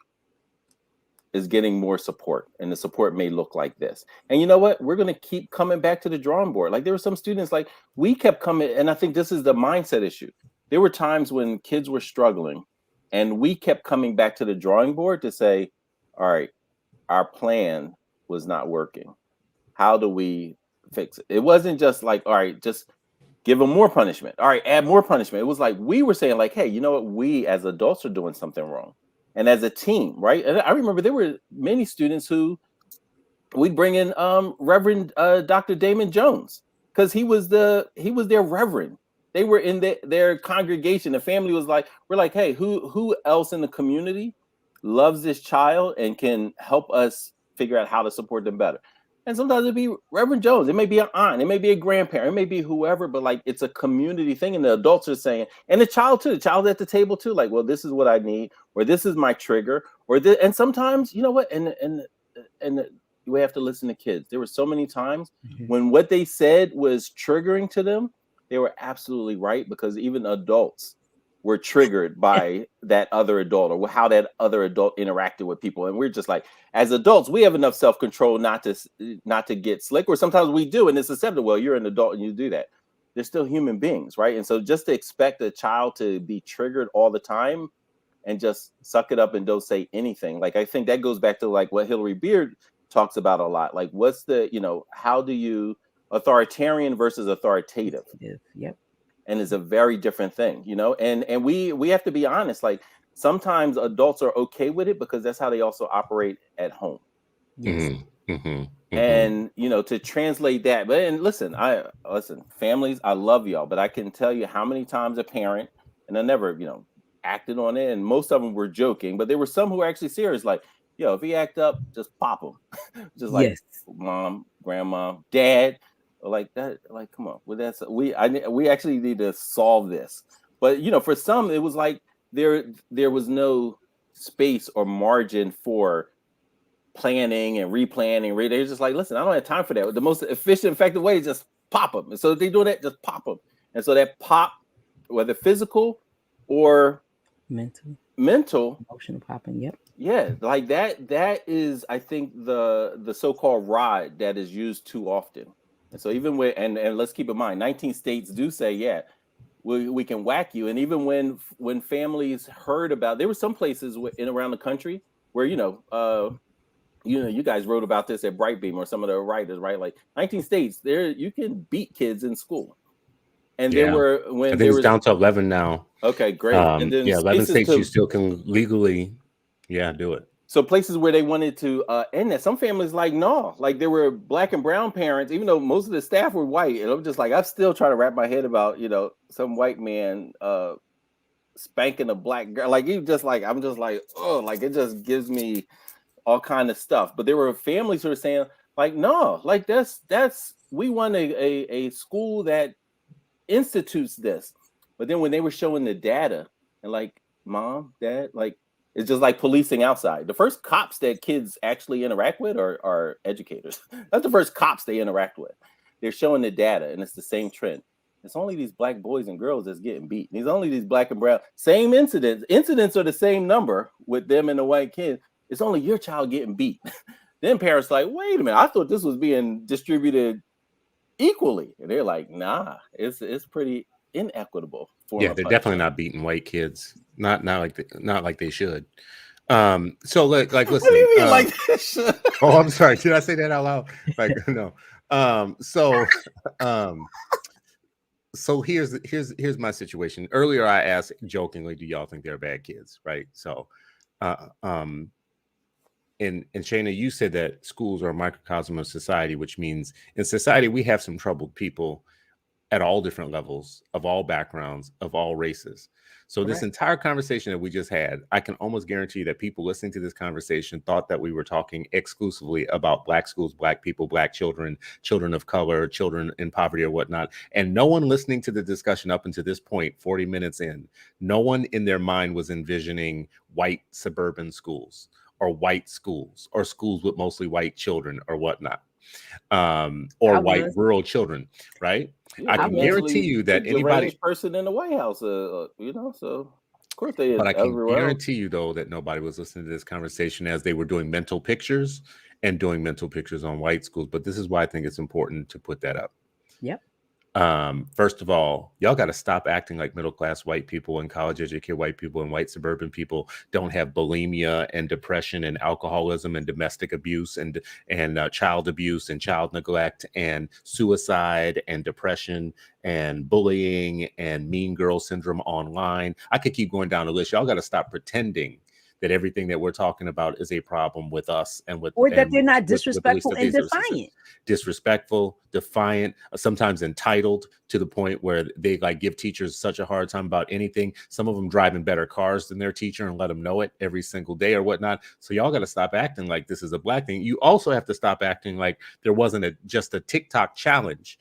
is getting more support, and the support may look like this. And you know what? We're going to keep coming back to the drawing board. Like there were some students, like we kept coming, and I think this is the mindset issue. There were times when kids were struggling, and we kept coming back to the drawing board to say, all right, our plan was not working. How do we fix it? It wasn't just like, all right, just give them more punishment. All right, add more punishment. It was like we were saying, like, hey, you know what? We as adults are doing something wrong, and as a team, right? And I remember there were many students who we'd bring in Reverend Dr. Damon Jones because he was their reverend. They were in their congregation. The family was like, we're like, hey, who else in the community loves this child and can help us figure out how to support them better? And sometimes it'd be Reverend Jones. It may be an aunt. It may be a grandparent. It may be whoever, but like it's a community thing. And the adults are saying, and the child too, the child at the table too, like, well, this is what I need, or this is my trigger, or this. And sometimes, you know what? And we have to listen to kids. There were so many times when what they said was triggering to them, they were absolutely right, because even adults were triggered by that other adult or how that other adult interacted with people. And we're just like, as adults, we have enough self-control not to get slick, or sometimes we do, and it's accepted. Well, you're an adult and you do that. They're still human beings, right? And so just to expect a child to be triggered all the time and just suck it up and don't say anything. Like, I think that goes back to like what Hillary Beard talks about a lot. Like, what's how do you authoritarian versus authoritative? Yep. And it's a very different thing, and we have to be honest. Like sometimes adults are okay with it because that's how they also operate at home. Yes. And to translate that, listen, families, I love y'all, but I can tell you how many times a parent, and I never, acted on it, and most of them were joking, but there were some who were actually serious, like, yo, if he act up, just pop him. Just like mom, grandma, dad, like that. Like, come on. Well, we actually need to solve this. But for some, it was like there was no space or margin for planning and replanning. They're just like, listen, I don't have time for that. The most efficient, effective way is just pop them. And so if they do that, just pop them. And so that pop, whether physical or mental, emotional popping. Yep. Yeah, like that is, I think, the so-called rod that is used too often. And so even with and let's keep in mind, 19 states do say, yeah, we can whack you. And even when families heard about, there were some places around the country where you guys wrote about this at Brightbeam, or some of the writers, right? Like 19 states, there you can beat kids in school. And there were I think it's down to 11 now. Okay, great. And then 11 states you still can legally do it. So places where they wanted to end that, some families like, no, like there were Black and brown parents, even though most of the staff were white. And I'm just like, I'm still trying to wrap my head about, some white man spanking a Black girl. Like, I'm just like, oh, like it just gives me all kind of stuff. But there were families who were saying, like, no, like that's we want a school that institutes this. But then when they were showing the data and like, mom, dad, like, it's just like policing outside. The first cops that kids actually interact with are educators. That's the first cops they interact with. They're showing the data, and it's the same trend. It's only these Black boys and girls that's getting beat. It's only these Black and brown. Same incidents. Incidents are the same number with them and the white kid. It's only your child getting beat. Then parents like, wait a minute, I thought this was being distributed equally. And they're like, nah, it's pretty inequitable. Yeah, they're definitely not beating white kids. Not like they should. So like listen. What do you mean like they should? Oh, I'm sorry. Did I say that out loud? Like, no. So here's my situation. Earlier I asked jokingly, do y'all think they're bad kids? Right. So and Shayna, you said that schools are a microcosm of society, which means in society we have some troubled people at all different levels, of all backgrounds, of all races. So this entire conversation that we just had, I can almost guarantee that people listening to this conversation thought that we were talking exclusively about Black schools, Black people, Black children, children of color, children in poverty or whatnot. And no one listening to the discussion up until this point, 40 minutes in, no one in their mind was envisioning white suburban schools or white schools or schools with mostly white children or whatnot, or white rural children, right? Yeah, I can guarantee you that anybody person in the White House, so of course they. But I can guarantee you though that nobody was listening to this conversation as they were doing mental pictures and doing mental pictures on white schools. But this is why I think it's important to put that up. Yep. First of all, y'all got to stop acting like middle-class white people and college-educated white people and white suburban people don't have bulimia and depression and alcoholism and domestic abuse and child abuse and child neglect and suicide and depression and bullying and mean girl syndrome online. I could keep going down the list. Y'all got to stop pretending that everything that we're talking about is a problem with us and with, or that they're not disrespectful and defiant. Disrespectful, defiant, sometimes entitled to the point where they like give teachers such a hard time about anything. Some of them driving better cars than their teacher and let them know it every single day or whatnot. So y'all got to stop acting like this is a Black thing. You also have to stop acting like there wasn't just a TikTok challenge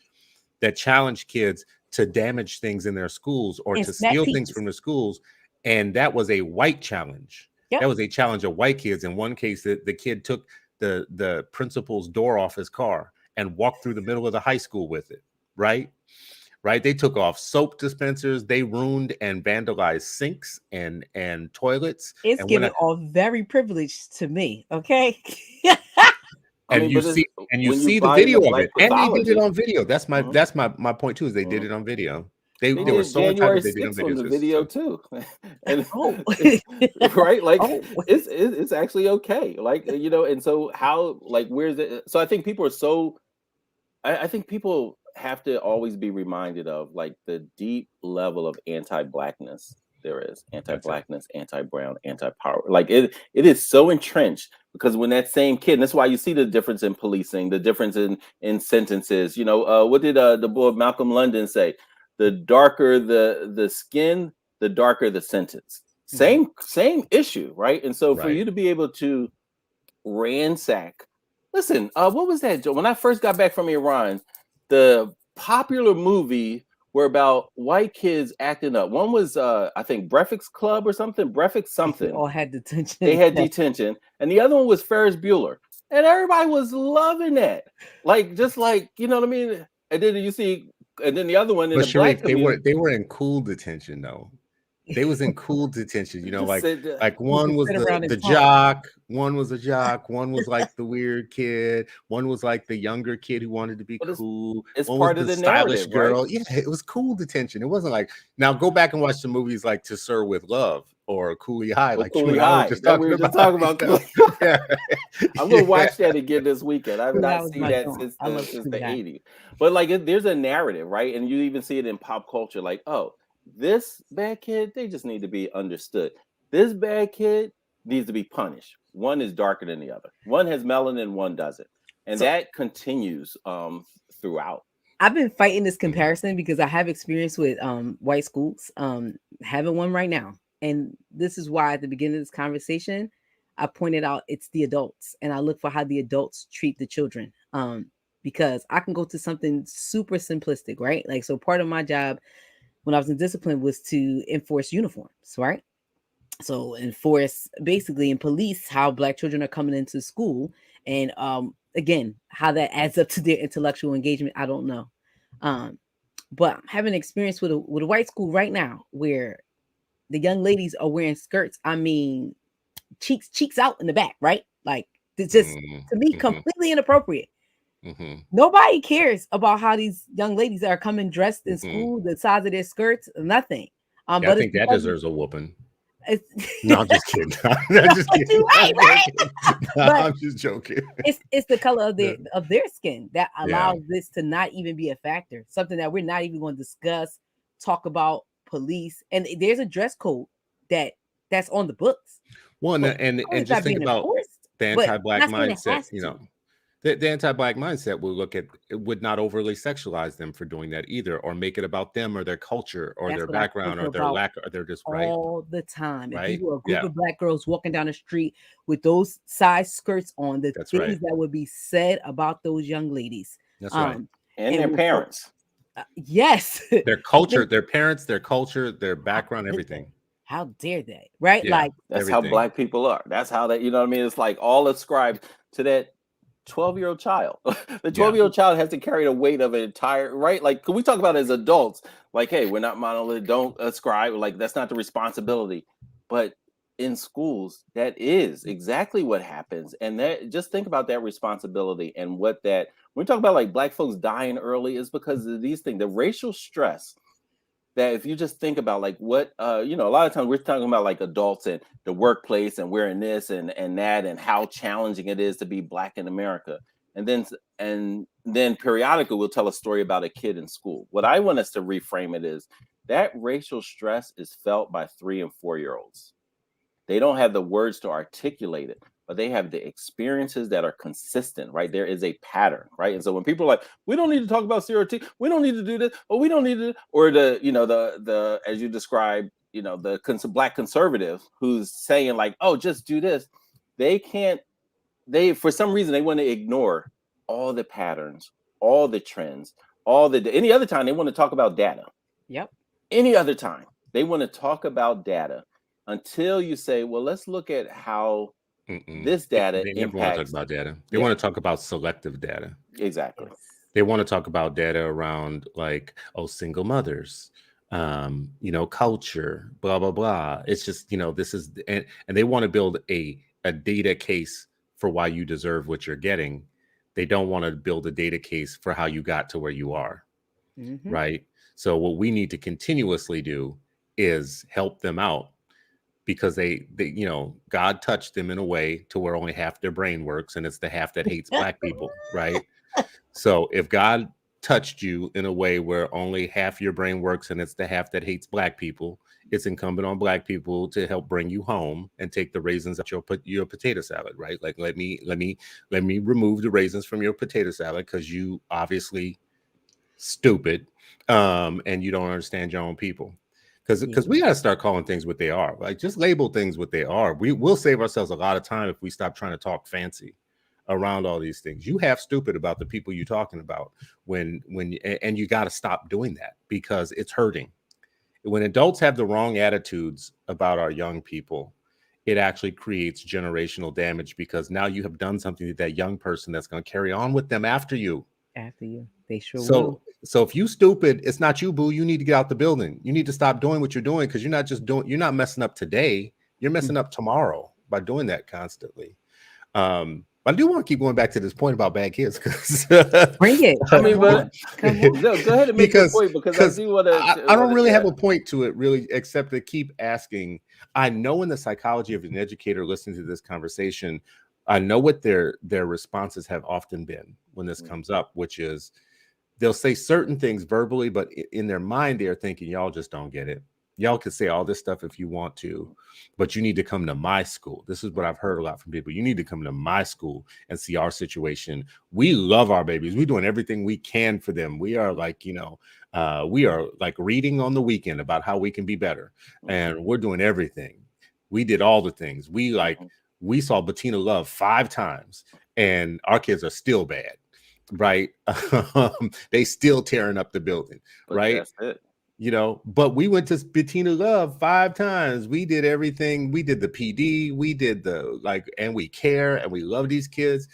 that challenged kids to damage things in their schools or to steal things from the schools. And that was a white challenge. Yep. That was a challenge of white kids. In one case, the kid took the principal's door off his car and walked through the middle of the high school with it. Right. They took off soap dispensers. They ruined and vandalized sinks and toilets. It's giving all very privileged to me. Okay. And you see the video of it, and they did it on video. That's my point too. Is they did it on video. They were so entitled they did it on video too. And right, like it's actually okay, like and so how, like, where's it? So I think people are so. I think people have to always be reminded of like the deep level of anti-Blackness there is, anti-Blackness, anti-brown, anti-power. Like it is so entrenched, because when that same kid, and that's why you see the difference in policing, the difference in sentences. What did the boy Malcolm London say? The darker the skin, the darker the sentence. Same issue, right? And so for you to be able to ransack, listen, what was that, Joe? When I first got back from Iran, the popular movie were about white kids acting up. One was I think Breakfast Club or something. Breakfast something. They all had detention. They had detention, and the other one was Ferris Bueller, and everybody was loving that. Like, just like, you know what I mean? And then you see. And then the other one in the Black community, they were in cool detention though. They was in cool detention, like one was the jock, one was a jock, one was like the weird kid, one was like the younger kid who wanted to be cool. It's one part was of the stylish narrative, girl. right? Yeah, it was cool detention. It wasn't like, now go back and watch the movies like To Sir with Love or Coolie High, like Coolie High. We were just talking about. Yeah. I'm gonna watch that again this weekend. I've not seen that since the 80s. But like, there's a narrative, right? And you even see it in pop culture. Like, oh, this bad kid, they just need to be understood. This bad kid needs to be punished. One is darker than the other. One has melanin, one doesn't, and that continues throughout. I've been fighting this comparison because I have experience with white schools. Having one right now. And this is why at the beginning of this conversation, I pointed out it's the adults, and I look for how the adults treat the children. Because I can go to something super simplistic, right? Like, so part of my job when I was in discipline was to enforce uniforms, right? So enforce basically and police how Black children are coming into school. And again, how that adds up to their intellectual engagement, I don't know. But I'm having an experience with a white school right now where the young ladies are wearing skirts. I mean, cheeks out in the back, right? Like, it's just, to me, completely inappropriate. Nobody cares about how these young ladies are coming dressed in school, the size of their skirts, nothing. But I think that deserves a whooping. No, I'm just kidding. I'm just joking. It's the color of their skin that allows this to not even be a factor. Something that we're not even going to discuss, talk about, police, and there's a dress code that's on the books. Well, and just think about The But anti-black not saying it mindset, has to. the anti-black mindset would not overly sexualize them for doing that either, or make it about them or their culture or That's their what I background think or their about lack, or they're just right. all the time. If Right. you were a group Yeah. of Black girls walking down the street with those size skirts on, the That's things right. that would be said about those young ladies. That's right. And their And parents. yes, Their culture, their parents, their culture, their background, everything. How dare they? Right? Yeah. Like That's everything. how Black people are. That's how they, you know what I mean? It's like all ascribed to that 12-year-old child. The 12-year-old child has to carry the weight of an entire, right? Like, can we talk about it as adults? Like, hey, we're not monolithic, don't ascribe, like, that's not the responsibility. But in schools, that is exactly what happens. And that, just think about that responsibility and what that, when we talk about like Black folks dying early, is because of these things, the racial stress. That if you just think about like what a lot of times we're talking about like adults and the workplace and we're in this and that and how challenging it is to be Black in America, and then periodically we'll tell a story about a kid in school. What I want us to reframe it is that racial stress is felt by 3 and 4-year-olds. They don't have the words to articulate it, but they have the experiences that are consistent, right? There is a pattern, right? And so when people are like, we don't need to talk about stereotypes, we don't need to do this, or we don't need to, or the as you described, Black conservative who's saying like, oh, just do this. They for some reason they want to ignore all the patterns, all the trends, any other time they want to talk about data. Yep. Any other time they want to talk about data until you say, well, let's look at how this data They never want to talk about data. They want to talk about selective data. Exactly. They want to talk about data around like, single mothers, culture, blah, blah, blah. It's just, this is, and they want to build a data case for why you deserve what you're getting. They don't want to build a data case for how you got to where you are. Mm-hmm. Right. So what we need to continuously do is help them out, because they God touched them in a way to where only half their brain works, and it's the half that hates Black people, right? So if God touched you in a way where only half your brain works and it's the half that hates Black people, it's incumbent on Black people to help bring you home and take the raisins out your potato salad, right? Like let me remove the raisins from your potato salad because you obviously stupid, and you don't understand your own people. Because we got to start calling things what they are. Like, just label things what they are. We'll save ourselves a lot of time if we stop trying to talk fancy around all these things. You have stupid about the people you're talking about and you got to stop doing that, because it's hurting. When adults have the wrong attitudes about our young people, it actually creates generational damage, because now you have done something to that young person that's going to carry on with them after you. They sure will. So if you stupid, it's not you, boo. You need to get out the building. You need to stop doing what you're doing, because you're not messing up today. You're messing up tomorrow by doing that constantly. But I do want to keep going back to this point about bad kids, because bring it. I mean, but no, go ahead and make your point, because I do want to. I don't really have a point to it, really, except to keep asking. I know in the psychology of an educator listening to this conversation, I know what their responses have often been when this comes up, which is they'll say certain things verbally, but in their mind, they're thinking, y'all just don't get it. Y'all can say all this stuff if you want to, but you need to come to my school. This is what I've heard a lot from people. You need to come to my school and see our situation. We love our babies. We're doing everything we can for them. We are like, we are like reading on the weekend about how we can be better. And we're doing everything. We did all the things. We saw Bettina Love 5 times, and our kids are still bad. Right. They still tearing up the building. But right. That's it. But we went to Bettina Love 5 times. We did everything. We did the PD. We did and we care, and we love these kids.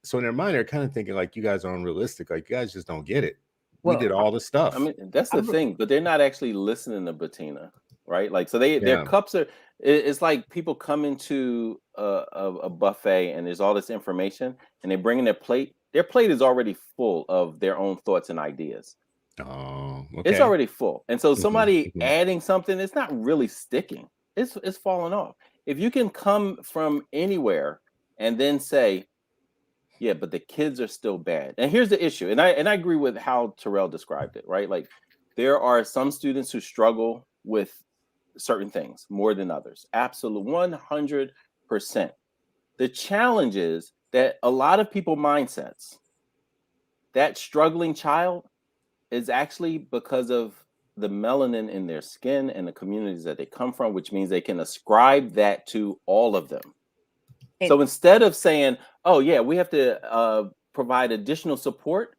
So in their mind, they're kind of thinking like, you guys are unrealistic. Like, you guys just don't get it. We did all the stuff. I mean, that's the thing, but they're not actually listening to Bettina, right? Like, so their cups are. It's like people come into a buffet and there's all this information, and they bring in their plate. Their plate is already full of their own thoughts and ideas. Oh, okay. It's already full. And so somebody adding something, it's not really sticking. It's falling off. If you can come from anywhere and then say, yeah, but the kids are still bad. And here's the issue. And I agree with how Terrell described it, right? Like, there are some students who struggle with certain things more than others. Absolutely, 100%. The challenge is that a lot of people mindsets, that struggling child is actually because of the melanin in their skin and the communities that they come from, which means they can ascribe that to all of them. So instead of saying, oh yeah, we have to provide additional support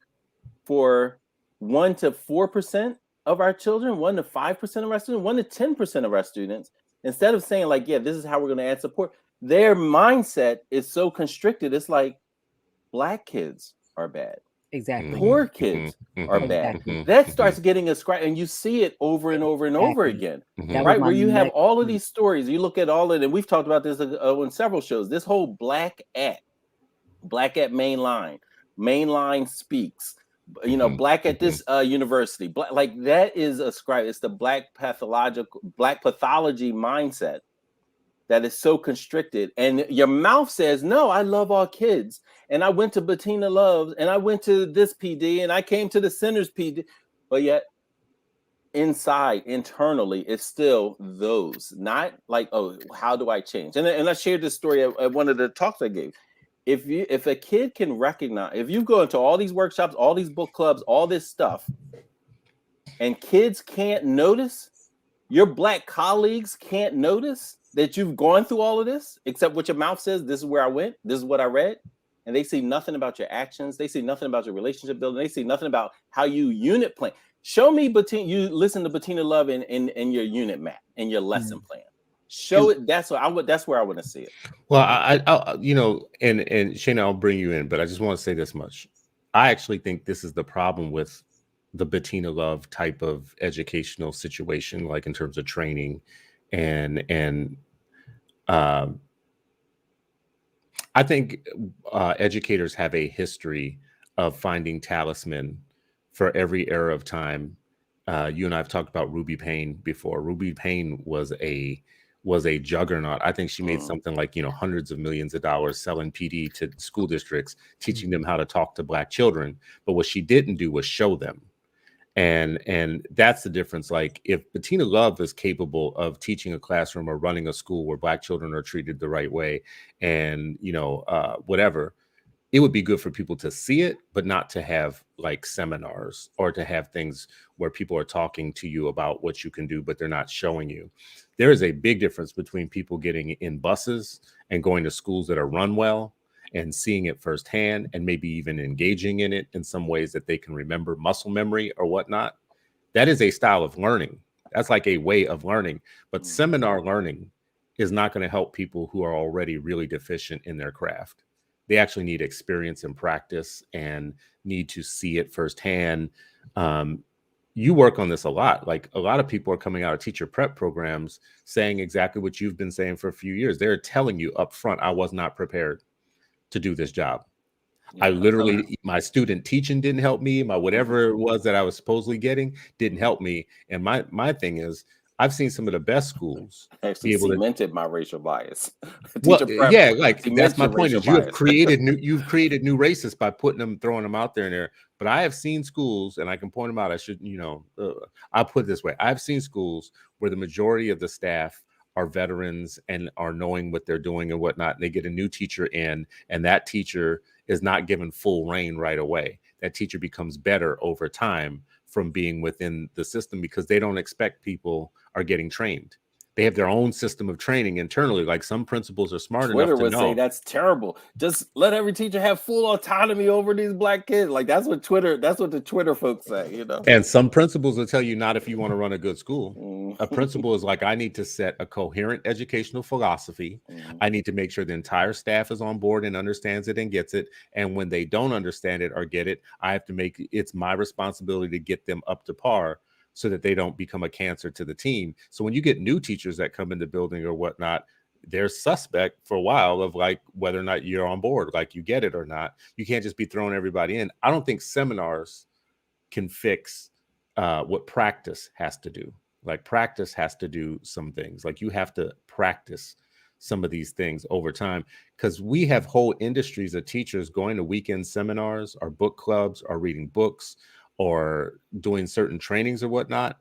for 1 to 4% of our children, 1 to 5% of our students, 1 to 10% of our students, instead of saying like, yeah, this is how we're going to add support, their mindset is so constricted. It's like Black kids are bad. Exactly. Poor kids are bad. That starts getting ascribed, and you see it over and over and over again, right? Where you have all of these stories. You look at all of it, and we've talked about this on several shows. This whole Black at mainline speaks, you know, Black at this university, Black, like that is ascribed. It's the Black pathology mindset that is so constricted, and your mouth says, no, I love all kids, and I went to Bettina Love's, and I went to this PD, and I came to the Centers PD, but yet internally, it's still those, not like, oh, how do I change? And I shared this story at one of the talks I gave. If a kid can recognize, if you go into all these workshops, all these book clubs, all this stuff, and kids can't notice, your Black colleagues can't notice that you've gone through all of this, except what your mouth says, this is where I went, this is what I read, and they see nothing about your actions, they see nothing about your relationship building, they see nothing about how you unit plan. Show me you listen to Bettina Love in your unit map and your lesson plan. Show it. That's where I want to see it. Well, I you know, and Shayna, I'll bring you in, but I just want to say this much. I actually think this is the problem with the Bettina Love type of educational situation, like in terms of training, and I think educators have a history of finding talisman for every era of time. You and I have talked about Ruby Payne before. Ruby Payne was a juggernaut. I think she made something like, you know, hundreds of millions of dollars selling PD to school districts, teaching them how to talk to Black children. But what she didn't do was show them. And that's the difference. Like, if Bettina Love is capable of teaching a classroom or running a school where Black children are treated the right way, and, you know, whatever, it would be good for people to see it, but not to have like seminars or to have things where people are talking to you about what you can do, but they're not showing you. There is a big difference between people getting in buses and going to schools that are run well and seeing it firsthand, and maybe even engaging in it in some ways that they can remember, muscle memory or whatnot. That is a style of learning. That's like a way of learning. But seminar learning is not going to help people who are already really deficient in their craft. They actually need experience and practice and need to see it firsthand. You work on this a lot. Like, a lot of people are coming out of teacher prep programs saying exactly what you've been saying for a few years. They're telling you up front, I was not prepared to do this job. I literally, my student teaching didn't help me. My whatever it was that I was supposedly getting didn't help me. And my thing is, I've seen some of the best schools actually cemented my racial bias. Well, yeah, like that's my point. Is you've created new races by throwing them out there in there. But I have seen schools, and I can point them out. I should, you know, I'll put it this way: I've seen schools where the majority of the staff are veterans and are knowing what they're doing and whatnot. And they get a new teacher in, and that teacher is not given full reign right away. That teacher becomes better over time from being within the system, because they don't expect people are getting trained. They have their own system of training internally. Like, some principals are smart enough to know. Twitter would say that's terrible. Just let every teacher have full autonomy over these Black kids. Like, that's what the Twitter folks say, you know. And some principals will tell you, not if you want to run a good school. A principal is like, I need to set a coherent educational philosophy. I need to make sure the entire staff is on board and understands it and gets it. And when they don't understand it or get it, I have to make it's my responsibility to get them up to par, so that they don't become a cancer to the team. So when you get new teachers that come in the building or whatnot, they're suspect for a while of like whether or not you're on board, like you get it or not. You can't just be throwing everybody in. I don't think seminars can fix what practice has to do. Like, practice has to do some things. Like, you have to practice some of these things over time, because we have whole industries of teachers going to weekend seminars or book clubs or reading books or doing certain trainings or whatnot,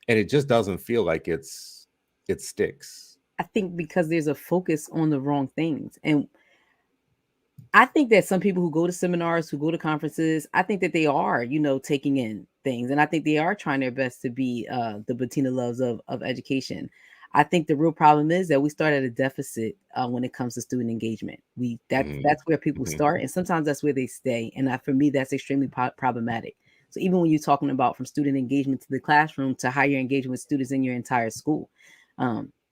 and it just doesn't feel like it sticks. I think because there's a focus on the wrong things. And I think that some people who go to seminars, who go to conferences, I think that they are, taking in things, and I think they are trying their best to be the Bettina Loves of education. I think the real problem is that we start at a deficit when it comes to student engagement. That's where people start, and sometimes that's where they stay. And for me, that's extremely problematic. So even when you're talking about from student engagement to the classroom to how you're engaging with students in your entire school,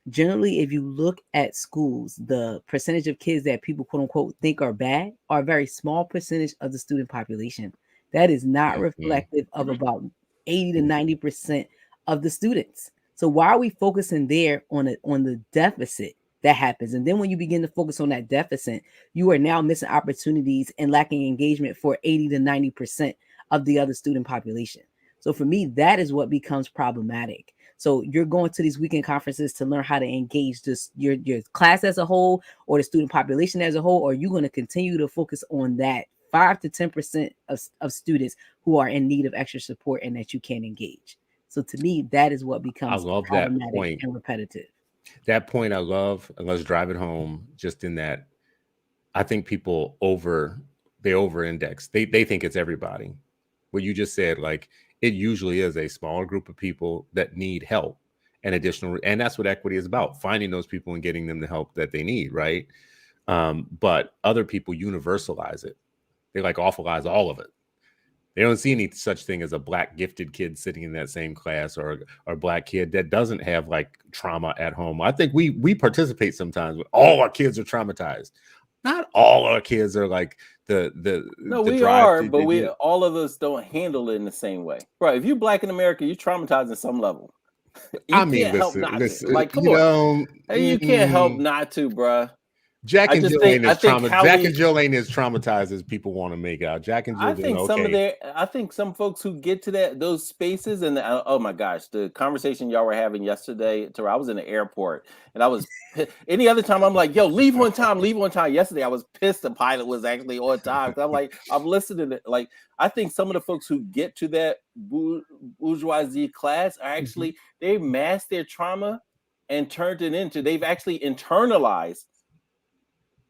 generally, if you look at schools, the percentage of kids that people quote unquote think are bad are a very small percentage of the student population. That is not reflective of about 80 to 90% of the students. So why are we focusing there on the deficit that happens? And then when you begin to focus on that deficit, you are now missing opportunities and lacking engagement for 80 to 90% of the other student population. So for me, that is what becomes problematic. So you're going to these weekend conferences to learn how to engage your class as a whole or the student population as a whole, or you're going to continue to focus on that 5 to 10% of students who are in need of extra support and that you can't engage. So to me, that is what becomes problematic and repetitive. That point I love, and let's drive it home just in that I think people over-index. They think it's everybody. What you just said, like it usually is a smaller group of people that need help and additional, and that's what equity is about, finding those people and getting them the help that they need, right? But other people universalize it. They like awfulize all of it. They don't see any such thing as a Black gifted kid sitting in that same class or a Black kid that doesn't have like trauma at home. I think we participate sometimes when all our kids are traumatized. Not all our kids are like we are, but all of us don't handle it in the same way. Right. If you're Black in America, you're traumatized in some level. You can't help not to. Like, come on. You can't help not to, bruh. Jack and Jill ain't as traumatized as people want to make out. Jack and Jill, I think some folks who get to those spaces and oh my gosh, the conversation y'all were having yesterday. I was in the airport and I was any other time I'm like, yo, leave on time. Yesterday I was pissed the pilot was actually on time. I'm like, I'm listening to like I think some of the folks who get to that bourgeoisie class are actually they masked their trauma and turned it into they've actually internalized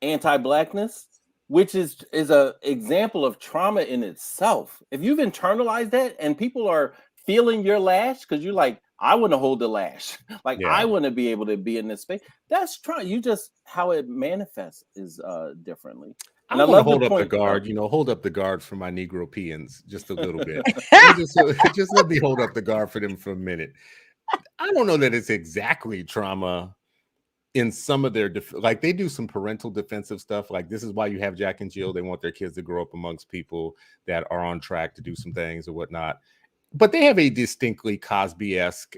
anti-Blackness, which is a example of trauma in itself. If you've internalized that and people are feeling your lash because you're like, I want to hold the lash, I want to be able to be in this space. That's trauma. You just how it manifests is differently. And I want to hold up the guard, hold up the guard for my Negro peons just a little bit. just let me hold up the guard for them for a minute. I don't know that it's exactly trauma. In some of their they do some parental defensive stuff. Like this is why you have Jack and Jill. They want their kids to grow up amongst people that are on track to do some things or whatnot. But they have a distinctly Cosby-esque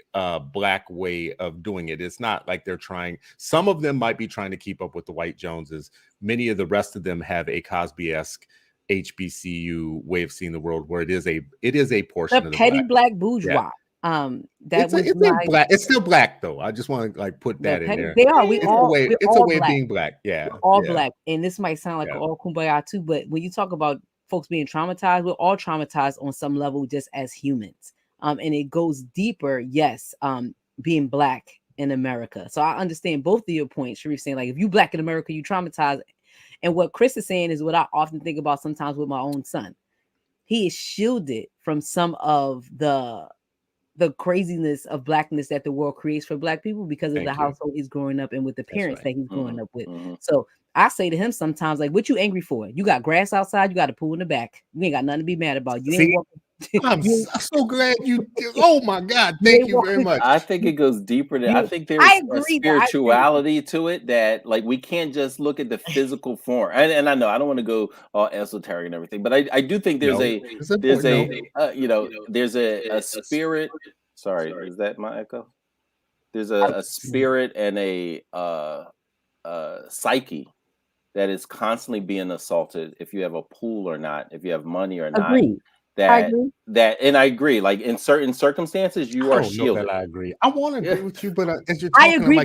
Black way of doing it. It's not like they're trying. Some of them might be trying to keep up with the White Joneses. Many of the rest of them have a Cosby-esque HBCU way of seeing the world, where it is a portion of the petty Black bourgeois. Yeah. It's still Black though. I just want to put that in there. They are. It's a way of being Black. Yeah, we're all Black, and this might sound like all kumbaya too, but when you talk about folks being traumatized, we're all traumatized on some level, just as humans. And it goes deeper. Yes, being Black in America. So I understand both of your points. Sharif saying like, if you Black in America, you traumatized, and what Chris is saying is what I often think about sometimes with my own son. He is shielded from some of the craziness of Blackness that the world creates for Black people because of the household he's growing up in with the parents that he's growing up with. So I say to him sometimes, like, what you angry for? You got grass outside, you got a pool in the back. You ain't got nothing to be mad about. You ain't walking. I'm so glad you. Oh my God! Thank you very much. I think it goes deeper than. I think there's a spirituality to it that, like, we can't just look at the physical form. And I know I don't want to go all esoteric and everything, but I do think there's there's a spirit. Sorry, is that my echo? There's a spirit and a psyche that is constantly being assaulted. If you have a pool or not, if you have money or not. And I agree. Like in certain circumstances, you are shielded. I agree. I want to agree with you, but as you're talking, I agree.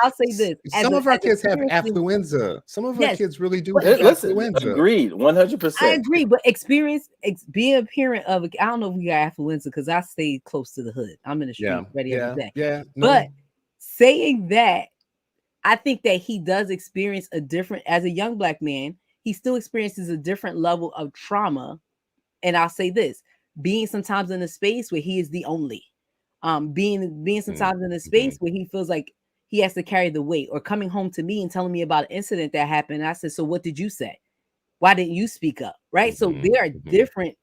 I'll say this: some of our kids have affluenza. Some of our kids really do have affluenza. Agreed, 100%. I agree, but being a parent of I don't know if we got affluenza because I stay close to the hood. I'm in the street every day. Yeah, but saying that, I think that he does experience a different as a young Black man. he still experiences a different level of trauma. And I'll say this, being sometimes in a space where he is the only, being sometimes in a space where he feels like he has to carry the weight, or coming home to me and telling me about an incident that happened. And I said, so what did you say? Why didn't you speak up? Right. So there are different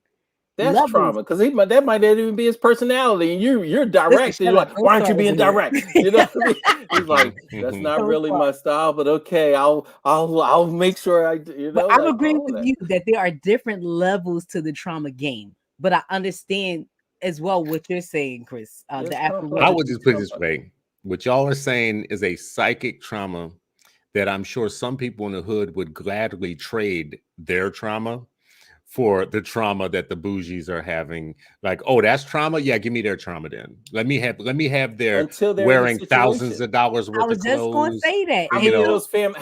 That's levels. trauma, because that might not even be his personality, and you're direct. You're like, why aren't you being direct? You know what I mean? He's like, that's not really my style, but okay, I'll make sure I. You know, but I'm agreeing with you that there are different levels to the trauma game. But I understand as well what you're saying, Chris. I would just put it this way: what y'all are saying is a psychic trauma that I'm sure some people in the hood would gladly trade their trauma for the trauma that the bougies are having. Like, oh, that's trauma. Yeah, give me their trauma then. Let me have their wearing thousands of dollars worth of clothes. I was just going to say that. How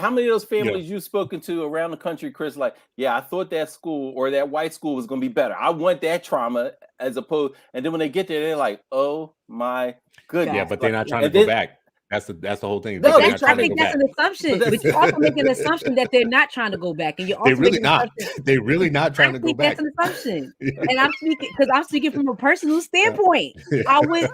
many of those families you've spoken to around the country, Chris? Like, yeah, I thought that school or that white school was going to be better. I want that trauma as opposed. And then when they get there, they're like, oh my goodness. Yeah, but they're not trying to go back. That's the whole thing. No, I think that's an assumption. But you're also making an assumption that they're not trying to go back, and you're also they're really not trying to go back. That's an assumption, and I'm speaking from a personal standpoint. I would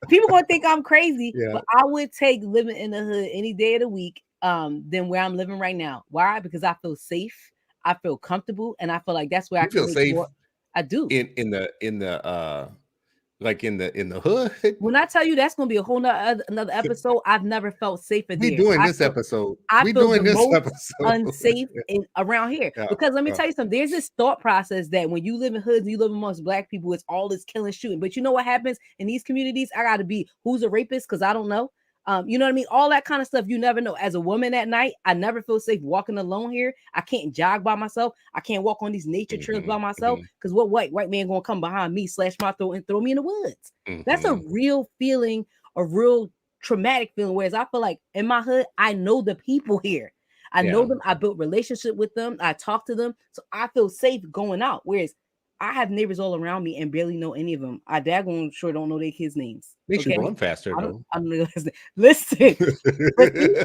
people gonna think I'm crazy, but I would take living in the hood any day of the week than where I'm living right now. Why? Because I feel safe, I feel comfortable, and I feel like that's where I feel safe. I do in the like in the hood. When I tell you that's gonna be a whole another episode, I've never felt safer. We doing this episode. We doing this episode. Unsafe around here because let me tell you something. There's this thought process that when you live in hoods, you live amongst black people, it's all this killing, shooting. But you know what happens in these communities? I got to be who's a rapist because I don't know. You know what I mean? All that kind of stuff. You never know. As a woman at night, I never feel safe walking alone here. I can't jog by myself. I can't walk on these nature trails by myself because what white man gonna come behind me, slash my throat, and throw me in the woods? That's a real feeling, a real traumatic feeling. Whereas I feel like in my hood, I know the people here. I know them. I built relationship with them. I talk to them, so I feel safe going out. Whereas I have neighbors all around me and barely know any of them. I daggone sure don't know their kids' names. Makes you run faster though. Listen,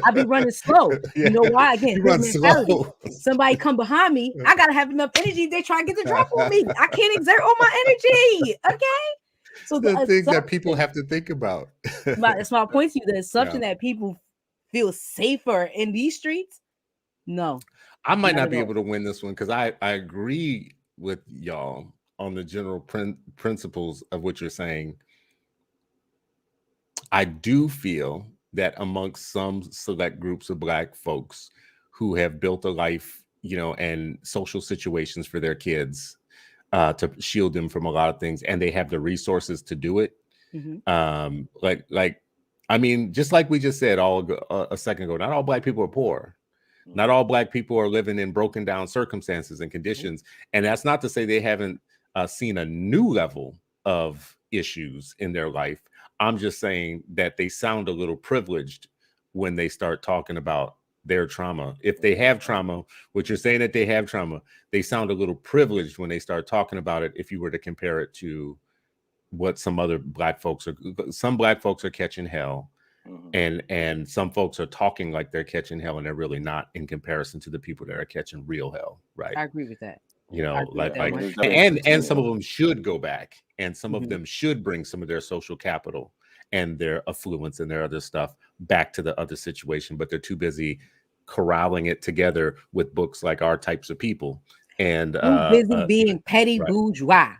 I be running slow. You know why? Again, slow. Somebody come behind me, I gotta have enough energy. They try to get the drop on me. I can't exert all my energy. Okay. So the things that people have to think about. That's my point to you. The assumption that people feel safer in these streets. No. I might not be able to win this one because I agree with y'all on the general principles of what you're saying. I do feel that amongst some select groups of black folks who have built a life, and social situations for their kids to shield them from a lot of things, and they have the resources to do it. I mean, just like we just said a second ago, not all black people are poor. Not all black people are living in broken down circumstances and conditions. And that's not to say they haven't seen a new level of issues in their life. I'm just saying that they sound a little privileged when they start talking about their trauma. If they have trauma, what you're saying that they have trauma, they sound a little privileged when they start talking about it. If you were to compare it to what some black folks are catching hell. And some folks are talking like they're catching hell, and they're really not in comparison to the people that are catching real hell, right? I agree with that. And some of them should go back, and some of them should bring some of their social capital and their affluence and their other stuff back to the other situation, but they're too busy corralling it together with books like Our Types of People and busy being petty bourgeois.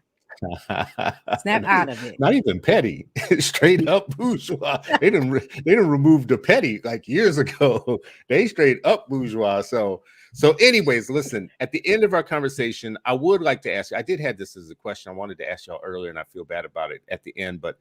Snap out of it. Not even petty, straight up bourgeois. They didn't remove the petty like years ago. They straight up bourgeois. So anyways, listen, at the end of our conversation, I would like to ask you, I did have this as a question I wanted to ask y'all earlier, and I feel bad about it at the end, but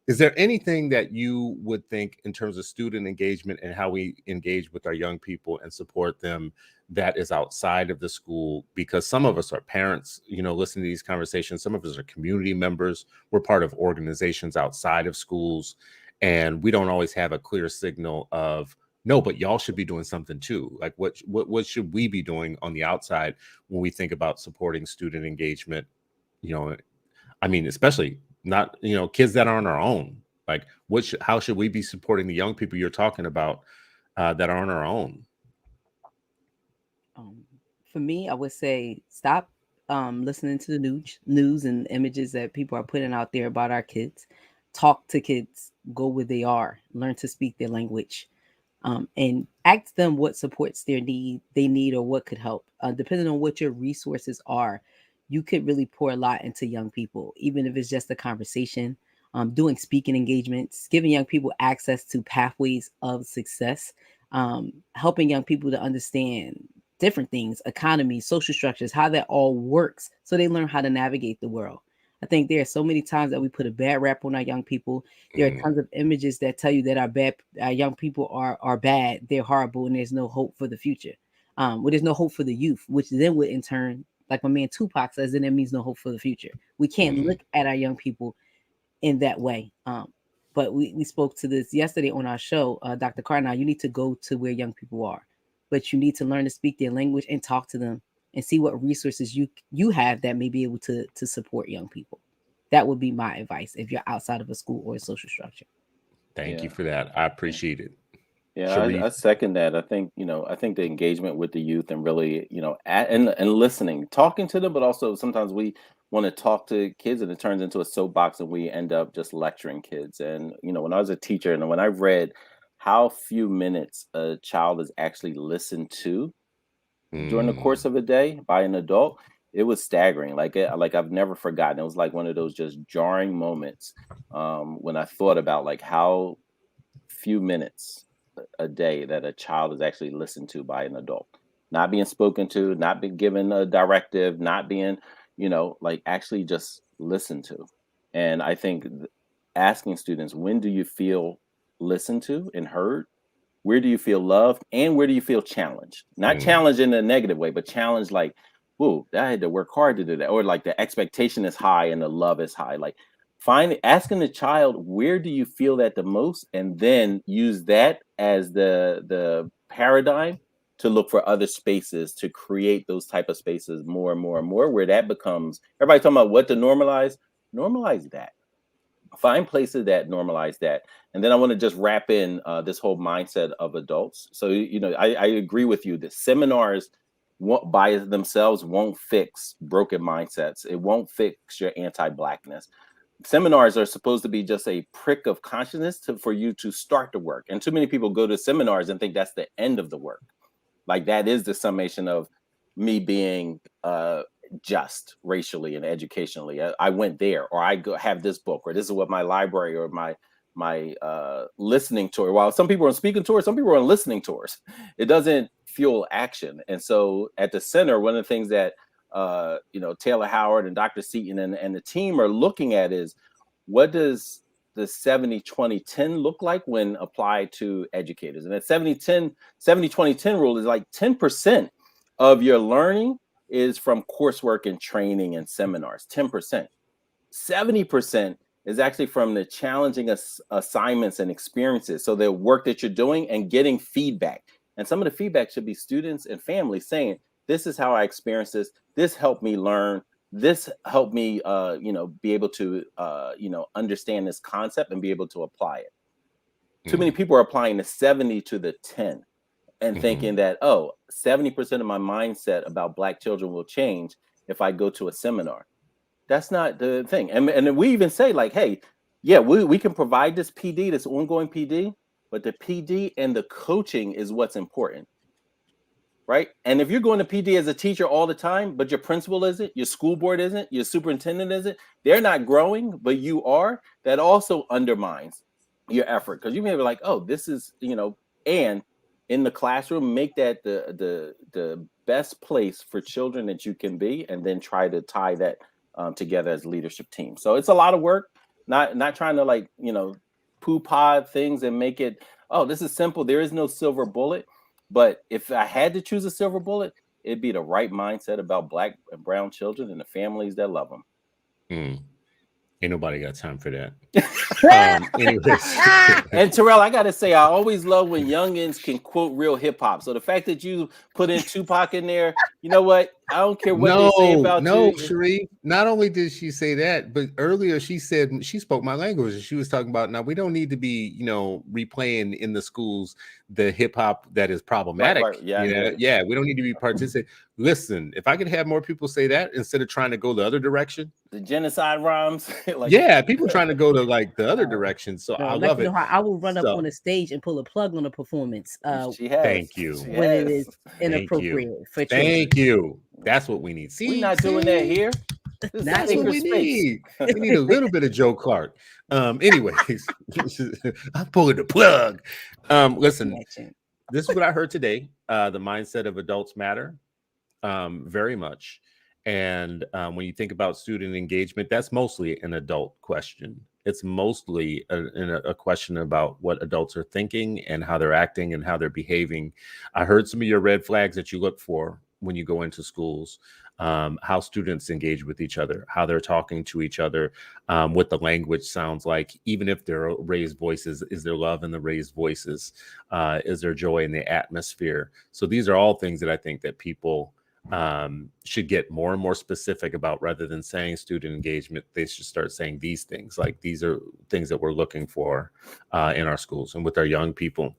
is there anything that you would think in terms of student engagement and how we engage with our young people and support them that is outside of the school? Because some of us are parents, listening to these conversations. Some of us are community members. We're part of organizations outside of schools, and we don't always have a clear signal of, no, but y'all should be doing something too. Like what should we be doing on the outside when we think about supporting student engagement? I mean, especially not, kids that aren't our own. Like how should we be supporting the young people you're talking about that are on our own? For me, I would say stop listening to the news and images that people are putting out there about our kids. Talk to kids, go where they are, learn to speak their language, and ask them what supports they need or what could help. Depending on what your resources are, you could really pour a lot into young people, even if it's just a conversation. Doing speaking engagements, giving young people access to pathways of success, helping young people to understand different things, economy, social structures, how that all works, so they learn how to navigate the world. I think there are so many times that we put a bad rap on our young people. There are Mm, tons of images that tell you that our young people are bad, they're horrible, and there's no hope for the future. Well, there's no hope for the youth, which then would in turn, like my man Tupac says, then that means no hope for the future. We can't mhm, look at our young people in that way. But we spoke to this yesterday on our show, Dr. Carnal. You need to go to where young people are, but you need to learn to speak their language and talk to them and see what resources you have that may be able to support young people. That would be my advice if you're outside of a school or a social structure. thank you Yeah. for that. I Yeah. appreciate it. Yeah, I Sharif. second that. I think, I think the engagement with the youth and really, and listening, talking to them, but also sometimes we want to talk to kids and it turns into a soapbox and we end up just lecturing kids. And, when I was a teacher and when I read how few minutes a child is actually listened to during the Mm, course of a day by an adult, it was staggering. Like I've never forgotten. It was like one of those just jarring moments when I thought about like how few minutes a day that a child is actually listened to by an adult, not being spoken to, not being given a directive, not being, like actually just listened to. And I think asking students, when do you feel listened to and heard? Where do you feel loved? And where do you feel challenged? Not mm, challenged in a negative way, but challenged like, whoa, I had to work hard to do that. Or like the expectation is high and the love is high. Like asking the child, where do you feel that the most? And then use that as the paradigm to look for other spaces to create those type of spaces more and more and more, where that becomes everybody talking about what to normalize that, find places that normalize that. And then I want to just wrap in this whole mindset of adults. So I agree with you that seminars by themselves won't fix broken mindsets. It won't fix your anti-blackness. Seminars are supposed to be just a prick of consciousness for you to start the work, and too many people go to seminars and think that's the end of the work, like that is the summation of me being just racially and educationally. I went there, or I go have this book, or this is what my library or my listening tour. While some people are on speaking tours, some people are on listening tours. It doesn't fuel action. And so at the center, one of the things that Taylor Howard and Dr. Seaton and the team are looking at is, what does the 70-20-10 look like when applied to educators? And that 70-20-10 rule is like 10% of your learning is from coursework and training and seminars. 10%. 70% is actually from the challenging assignments and experiences. So the work that you're doing and getting feedback. And some of the feedback should be students and families saying, this is how I experienced this. This helped me learn. This helped me, be able to, understand this concept and be able to apply it. Too many mm, people are applying the 70 to the 10 and mhm, thinking that, 70% of my mindset about Black children will change if I go to a seminar. That's not the thing. And we even say like, hey, yeah, we can provide this PD, this ongoing PD, but the PD and the coaching is what's important, right? And if you're going to PD as a teacher all the time, but your principal isn't, your school board isn't, your superintendent isn't, they're not growing, but you are, that also undermines your effort. Because you may be like, oh, this is, and in the classroom, make that the best place for children that you can be, and then try to tie that together as a leadership team. So it's a lot of work, not trying to like, poo pod things and make it, oh, this is simple. There is no silver bullet. But if I had to choose a silver bullet, it'd be the right mindset about Black and brown children and the families that love them. mm. Ain't nobody got time for that. Anyways. And Terrell, I gotta say, I always love when youngins can quote real hip hop. So the fact that you put in Tupac in there, you know what? I don't care what they say about you. Sharif. Not only did she say that, but earlier she said she spoke my language, and she was talking about, now we don't need to be, replaying in the schools the hip hop that is problematic. Right. Yeah, we don't need to be participating. Listen, if I could have more people say that instead of trying to go the other direction, the genocide rhymes. People trying to go to like the other direction. So I love it. I will run up on the stage and pull a plug on a performance. Thank you. When it is inappropriate for children. Thank you. That's what we need. We're not doing that here. That's what we need. We need a little bit of Joe Clark. Anyways, I'm pulling the plug. Listen, this is what I heard today. The mindset of adults matter very much. And when you think about student engagement, that's mostly an adult question. It's mostly a question about what adults are thinking and how they're acting and how they're behaving. I heard some of your red flags that you look for when you go into schools, how students engage with each other, how they're talking to each other, what the language sounds like, even if there are raised voices. Is there love in the raised voices? Is there joy in the atmosphere? So these are all things that I think that people should get more and more specific about. Rather than saying student engagement, they should start saying these things, like these are things that we're looking for in our schools and with our young people.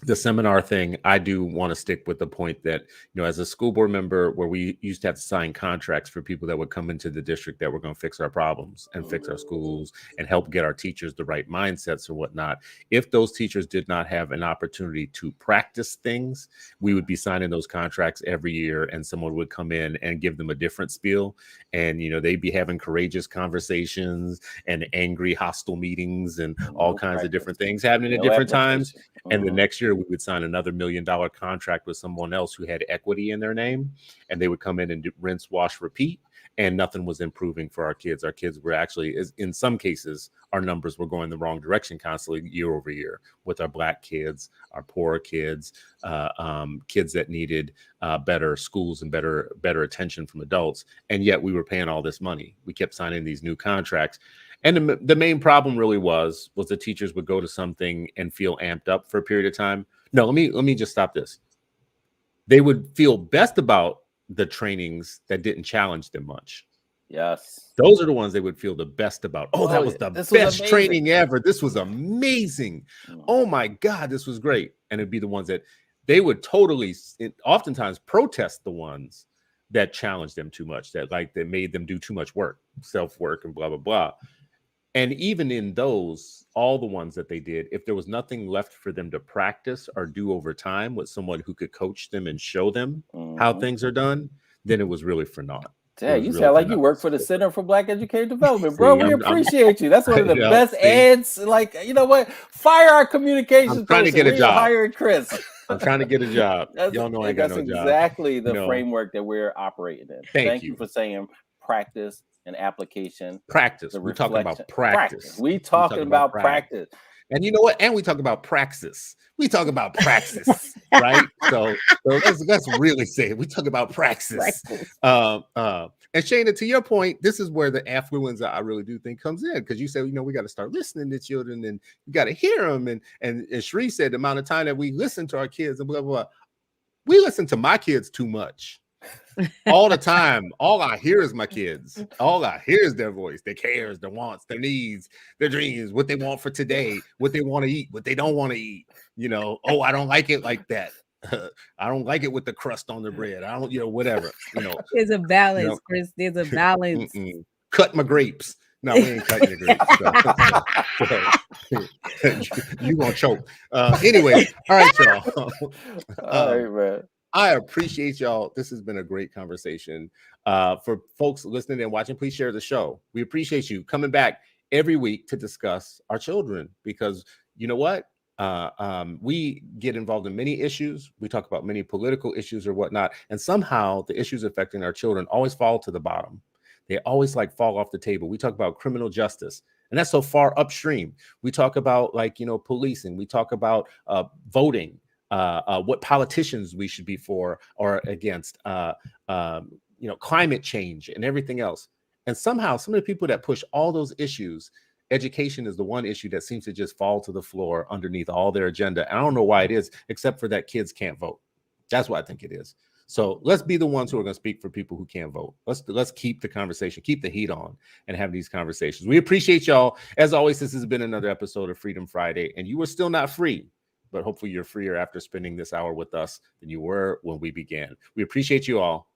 The seminar thing, I do want to stick with the point that, as a school board member, where we used to have to sign contracts for people that would come into the district that were going to fix our problems and fix our schools and help get our teachers the right mindsets or whatnot. If those teachers did not have an opportunity to practice things, we would be signing those contracts every year, and someone would come in and give them a different spiel. And, they'd be having courageous conversations and angry, hostile meetings and all kinds of different things happening at different times. And the next year we would sign another $1 million contract with someone else who had equity in their name, and they would come in and do rinse, wash, repeat, and nothing was improving for our kids. Our kids were actually, in some cases, our numbers were going the wrong direction constantly year over year with our Black kids, our poorer kids, kids that needed better schools and better attention from adults. And yet we were paying all this money. We kept signing these new contracts. And the main problem really was the teachers would go to something and feel amped up for a period of time. No, let me just stop this. They would feel best about the trainings that didn't challenge them much. Yes. Those are the ones they would feel the best about. Oh, that was the best training ever. This was amazing. Oh my God, this was great. And it'd be the ones that they would oftentimes protest the ones that challenged them too much, that made them do too much work, self-work and blah, blah, blah. And even in those, all the ones that they did, if there was nothing left for them to practice or do over time with someone who could coach them and show them how things are done, then it was really for naught. Dang, you sound like you work for the Center for Black Educator Development, bro. We appreciate you. That's one of the best ads. Like, you know what? Fire our communications. I'm trying to get a job. Hiring Chris. I'm trying to get a job. Y'all know I got no job. That's exactly the framework that we're operating in. Thank you for saying practice and application. Practice. We're talking about practice. We talking about practice. And you know what? And we talk about praxis. We talk about praxis, right? So let's really say it. We talk about praxis. And Shayna, to your point, this is where the affluence I really do think comes in, because you said, we got to start listening to children and you got to hear them. And Sharif said the amount of time that we listen to our kids and blah, blah, blah. We listen to my kids too much. All the time. All I hear is my kids. All I hear is their voice, their cares, their wants, their needs, their dreams, what they want for today, what they want to eat, what they don't want to eat. Oh, I don't like it like that. I don't like it with the crust on the bread. I don't, whatever. There's a balance, Chris. There's a balance. Cut my grapes. No, we ain't cutting your grapes. You gonna choke. Anyway, all right, y'all. All right, man. I appreciate y'all. This has been a great conversation. For folks listening and watching, please share the show. We appreciate you coming back every week to discuss our children, because you know what? We get involved in many issues. We talk about many political issues or whatnot. And somehow the issues affecting our children always fall to the bottom. They always fall off the table. We talk about criminal justice, and that's so far upstream. We talk about policing. We talk about voting. What politicians we should be for or against, climate change and everything else. And somehow, some of the people that push all those issues, education is the one issue that seems to just fall to the floor underneath all their agenda. And I don't know why it is, except for that kids can't vote. That's what I think it is. So let's be the ones who are going to speak for people who can't vote. Let's keep the conversation, keep the heat on, and have these conversations. We appreciate y'all. As always, this has been another episode of Freedom Friday, and you are still not free, but hopefully you're freer after spending this hour with us than you were when we began. We appreciate you all.